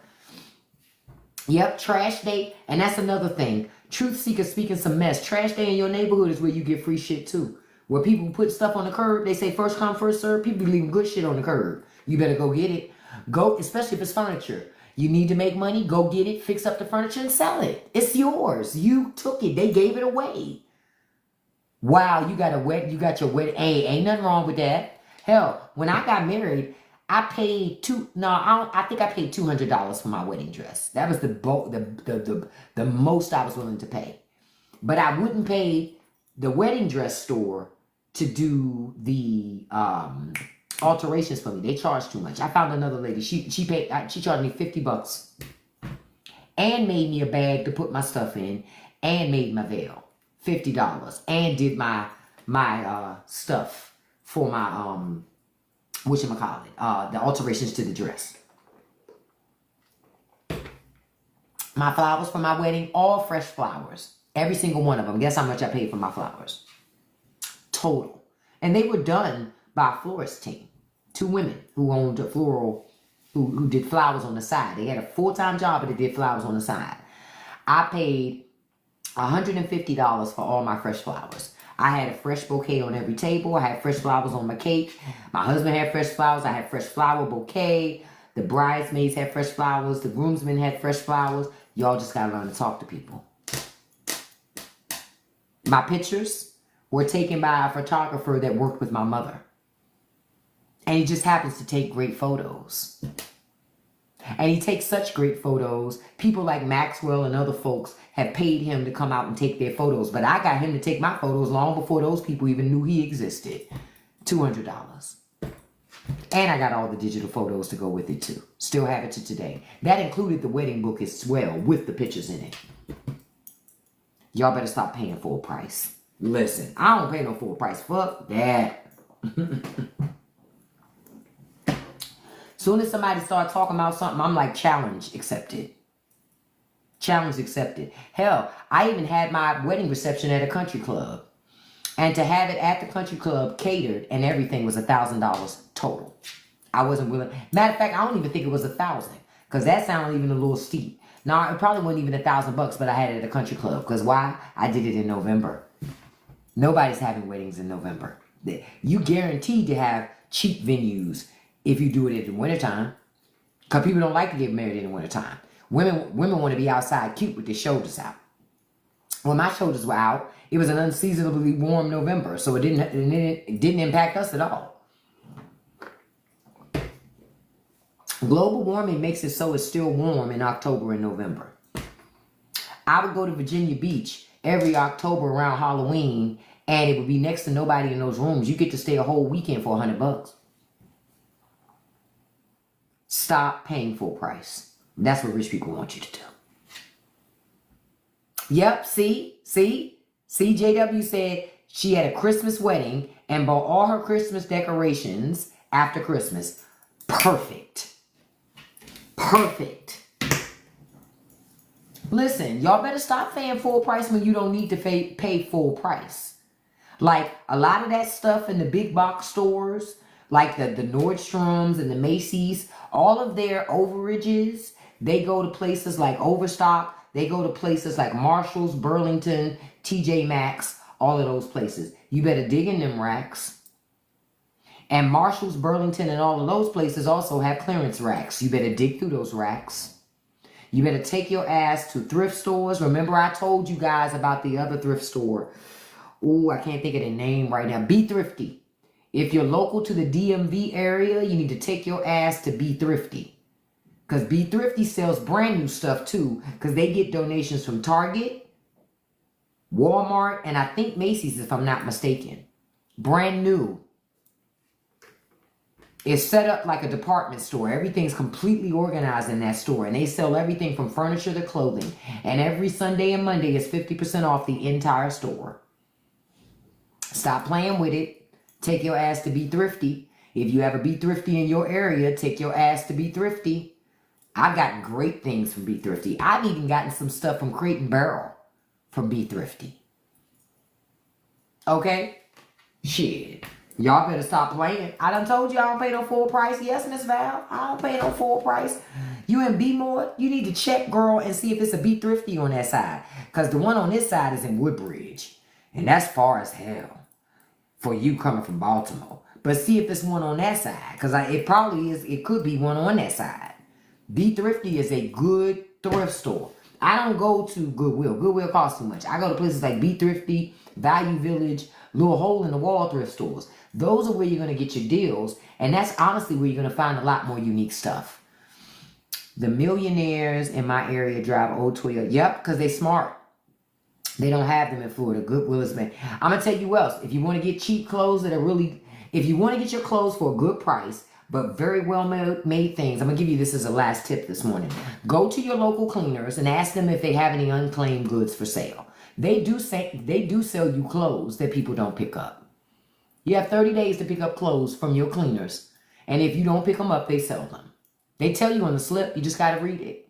Yep, Trash Day, and that's another thing. Truth Seekers speaking some mess. Trash Day in your neighborhood is where you get free shit too. Where people put stuff on the curb, they say first come, first serve. People be leaving good shit on the curb. You better go get it. Go, especially if it's furniture. You need to make money, go get it, fix up the furniture and sell it. It's yours. You took it. They gave it away. Wow, you got your wedding. Hey, ain't nothing wrong with that. Hell, when I got married, I paid I think I paid $200 for my wedding dress. That was the most I was willing to pay. But I wouldn't pay the wedding dress store to do the alterations for me. They charged too much. I found another lady. She charged me $50 and made me a bag to put my stuff in and made my veil. $50 and did my stuff for my the alterations to the dress. My flowers for my wedding, all fresh flowers. Every single one of them. Guess how much I paid for my flowers? Total. And they were done by a florist team. 2 women who owned a floral, who did flowers on the side. They had a full-time job, but they did flowers on the side. I paid $150 for all my fresh flowers. I had a fresh bouquet on every table. I had fresh flowers on my cake. My husband had fresh flowers. I had fresh flower bouquet. The bridesmaids had fresh flowers. The groomsmen had fresh flowers. Y'all just gotta learn to talk to people. My pictures were taken by a photographer that worked with my mother. And he just happens to take great photos. And he takes such great photos. People like Maxwell and other folks have paid him to come out and take their photos. But I got him to take my photos long before those people even knew he existed. $200. And I got all the digital photos to go with it too. Still have it to today. That included the wedding book as well with the pictures in it. Y'all better stop paying full price. Listen, I don't pay no full price. Fuck that. Soon as somebody starts talking about something, I'm like, challenge accepted. Challenge accepted. Hell, I even had my wedding reception at a country club. And to have it at the country club catered and everything was $1,000 total. I wasn't willing. Matter of fact, I don't even think it was $1,000. Because that sounded even a little steep. Now, it probably wasn't even $1,000, but I had it at a country club. Because why? I did it in November. Nobody's having weddings in November. You guaranteed to have cheap venues if you do it in the wintertime. Because people don't like to get married in the wintertime. Women want to be outside cute with their shoulders out. When my shoulders were out, it was an unseasonably warm November. So it didn't impact us at all. Global warming makes it so it's still warm in October and November. I would go to Virginia Beach every October around Halloween, and it would be next to nobody in those rooms. You get to stay a whole weekend for $100. Stop paying full price. That's what rich people want you to do. Yep, see, JW said she had a Christmas wedding and bought all her Christmas decorations after Christmas. Perfect. Perfect. Listen, y'all better stop paying full price when you don't need to pay full price. Like a lot of that stuff in the big box stores, like the Nordstroms and the Macy's, all of their overages, they go to places like Overstock. They go to places like Marshall's, Burlington, TJ Maxx, all of those places. You better dig in them racks. And Marshall's, Burlington, and all of those places also have clearance racks. You better dig through those racks. You better take your ass to thrift stores. Remember I told you guys about the other thrift store Ooh, I can't think of the name right now. Be Thrifty. If you're local to the DMV area, you need to take your ass to Be Thrifty. Because Be Thrifty sells brand new stuff too. Because they get donations from Target, Walmart, and I think Macy's, if I'm not mistaken. Brand new. It's set up like a department store. Everything's completely organized in that store. And they sell everything from furniture to clothing. And every Sunday and Monday is 50% off the entire store. Stop playing with it. Take your ass to Be Thrifty. If you have a Be Thrifty in your area, take your ass to Be Thrifty. I've gotten great things from Be Thrifty. I've even gotten some stuff from Crate and Barrel from Be Thrifty. Okay? Shit. Y'all better stop playing. I done told you I don't pay no full price. Yes, Miss Val, I don't pay no full price. You in B-More, you need to check, girl, and see if it's a Be Thrifty on that side. Because the one on this side is in Woodbridge. And that's far as hell for you coming from Baltimore. But see if it's one on that side. Because it probably is. It could be one on that side. Be Thrifty is a good thrift store. I don't go to Goodwill. Goodwill costs too much. I go to places like Be Thrifty, Value Village, little hole-in-the-wall thrift stores. Those are where you're going to get your deals. And that's honestly where you're going to find a lot more unique stuff. The millionaires in my area drive old Toyota. Yep, because they smart. They don't have them in Florida. Goodwill is made. I'm going to tell you what else. If you want to get cheap clothes that are really... If you want to get your clothes for a good price, but very well made things, I'm going to give you this as a last tip this morning. Go to your local cleaners and ask them if they have any unclaimed goods for sale. They do sell you clothes that people don't pick up. You have 30 days to pick up clothes from your cleaners. And if you don't pick them up, they sell them. They tell you on the slip. You just got to read it.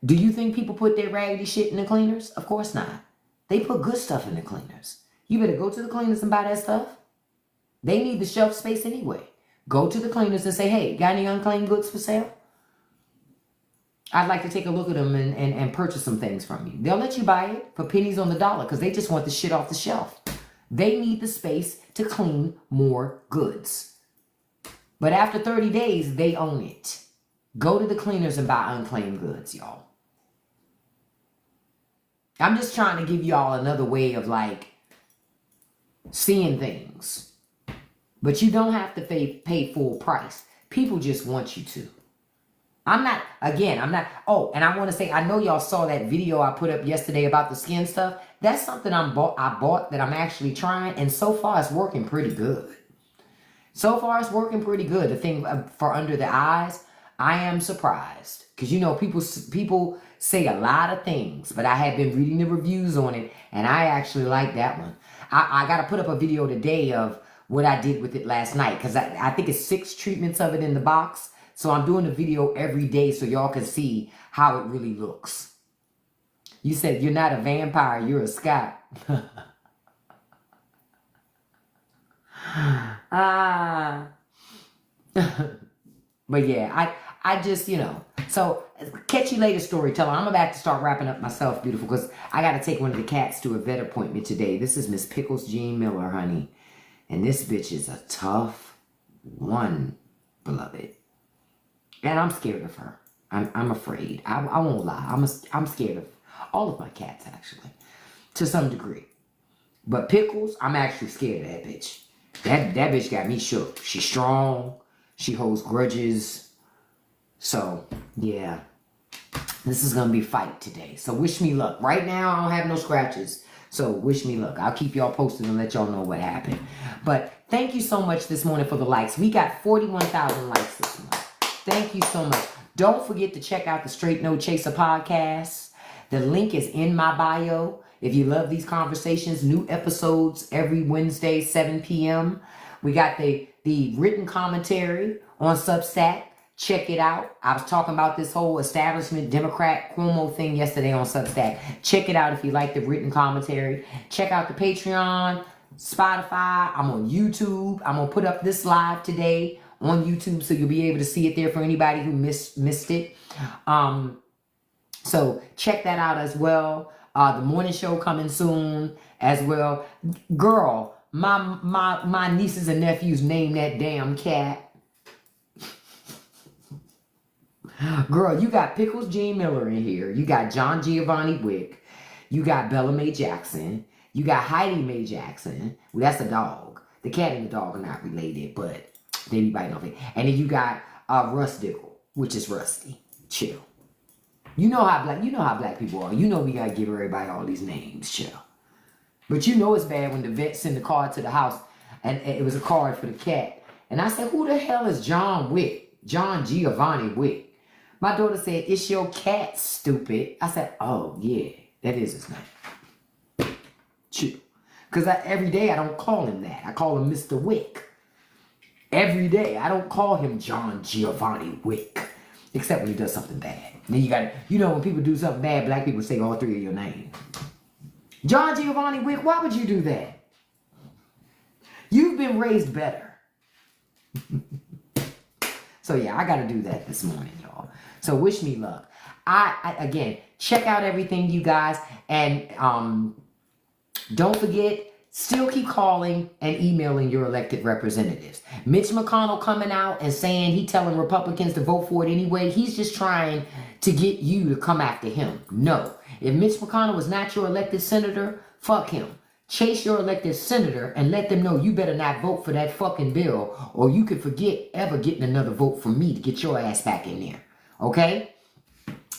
Do you think people put their raggedy shit in the cleaners? Of course not. They put good stuff in the cleaners. You better go to the cleaners and buy that stuff. They need the shelf space anyway. Go to the cleaners and say, hey, got any unclaimed goods for sale? I'd like to take a look at them and purchase some things from you. They'll let you buy it for pennies on the dollar because they just want the shit off the shelf. They need the space to clean more goods. But after 30 days, they own it. Go to the cleaners and buy unclaimed goods, y'all. I'm just trying to give y'all another way of like seeing things. But you don't have to pay full price. People just want you to. I'm not, oh, and I want to say, I know y'all saw that video I put up yesterday about the skin stuff. That's something I bought that I'm actually trying, and so far it's working pretty good. So far it's working pretty good. The thing for under the eyes, I am surprised. Because, you know, people say a lot of things, but I have been reading the reviews on it, and I actually like that one. I got to put up a video today of what I did with it last night, because I think it's 6 treatments of it in the box. So I'm doing a video every day so y'all can see how it really looks. You said you're not a vampire, you're a Scot. But yeah, I just, you know. So catch you later, storyteller. I'm about to start wrapping up myself, beautiful, because I got to take one of the cats to a vet appointment today. This is Miss Pickles Jean Miller, honey. And this bitch is a tough one, beloved. And I'm scared of her. I'm afraid. I won't lie. I'm scared of all of my cats, actually, to some degree. But Pickles, I'm actually scared of that bitch. That bitch got me shook. She's strong. She holds grudges. So, yeah. This is going to be a fight today. So wish me luck. Right now, I don't have no scratches. So wish me luck. I'll keep y'all posted and let y'all know what happened. But thank you so much this morning for the likes. We got 41,000 likes this morning. Thank you so much. Don't forget to check out the Straight No Chaser podcast. The link is in my bio. If you love these conversations, new episodes every Wednesday, 7 p.m. We got the written commentary on Substack. Check it out. I was talking about this whole establishment Democrat Cuomo thing yesterday on Substack. Check it out if you like the written commentary. Check out the Patreon, Spotify. I'm on YouTube. I'm going to put up this live today on YouTube, so you'll be able to see it there for anybody who missed it. So check that out as well. The morning show coming soon as well. Girl, my nieces and nephews named that damn cat. Girl, you got Pickles Jean Miller in here. You got John Giovanni Wick. You got Bella Mae Jackson. You got Heidi Mae Jackson. Well, that's a dog. The cat and the dog are not related, but they be biting off it. And then you got Russ Diggle, which is Rusty. Chill. You know how black people are. You know we gotta give everybody all these names. Chill. But you know it's bad when the vet sent the card to the house and it was a card for the cat. And I said, who the hell is John Wick? John Giovanni Wick. My daughter said, it's your cat, stupid. I said, oh, yeah, that is his name. Chill. Because every day I don't call him that. I call him Mr. Wick. Every day. I don't call him John Giovanni Wick. Except when he does something bad. And then you got, when people do something bad, black people say all three of your names. John Giovanni Wick, why would you do that? You've been raised better. So yeah, I got to do that this morning, y'all. So wish me luck. I again, check out everything, you guys. And don't forget, still keep calling and emailing your elected representatives. Mitch McConnell coming out and saying he telling Republicans to vote for it anyway. He's just trying to get you to come after him. No. If Mitch McConnell was not your elected senator, fuck him. Chase your elected senator and let them know you better not vote for that fucking bill or you could forget ever getting another vote from me to get your ass back in there. Okay?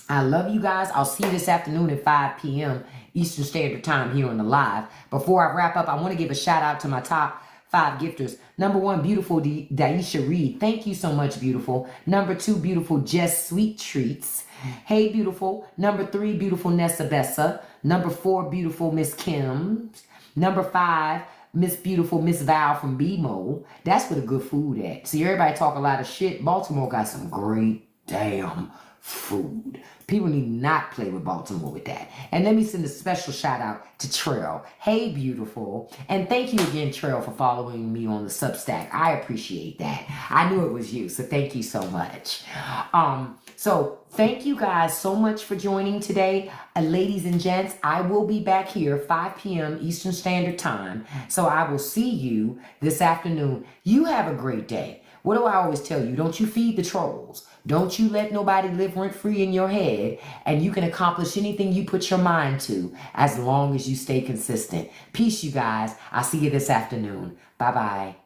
I love you guys. I'll see you this afternoon at 5 p.m. Eastern Standard Time here on the live. Before I wrap up, I want to give a shout out to my top 5 gifters. Number 1, beautiful Daisha Reed. Thank you so much, beautiful. Number 2, beautiful Jess Sweet Treats. Hey, beautiful. Number 3, beautiful Nessa Bessa. Number 4, beautiful Miss Kim. Number 5, Miss Val from BMO. That's where the good food at. See, everybody talk a lot of shit. Baltimore got some great damn food. People need not play with Baltimore with that. And let me send a special shout out to Trell. Hey, beautiful. And thank you again, Trell, for following me on the Substack. I appreciate that. I knew it was you, so thank you so much. So thank you guys so much for joining today. Ladies and gents, I will be back here 5 p.m. Eastern Standard Time. So I will see you this afternoon. You have a great day. What do I always tell you? Don't you feed the trolls. Don't you let nobody live rent-free in your head, and you can accomplish anything you put your mind to as long as you stay consistent. Peace, you guys. I'll see you this afternoon. Bye-bye.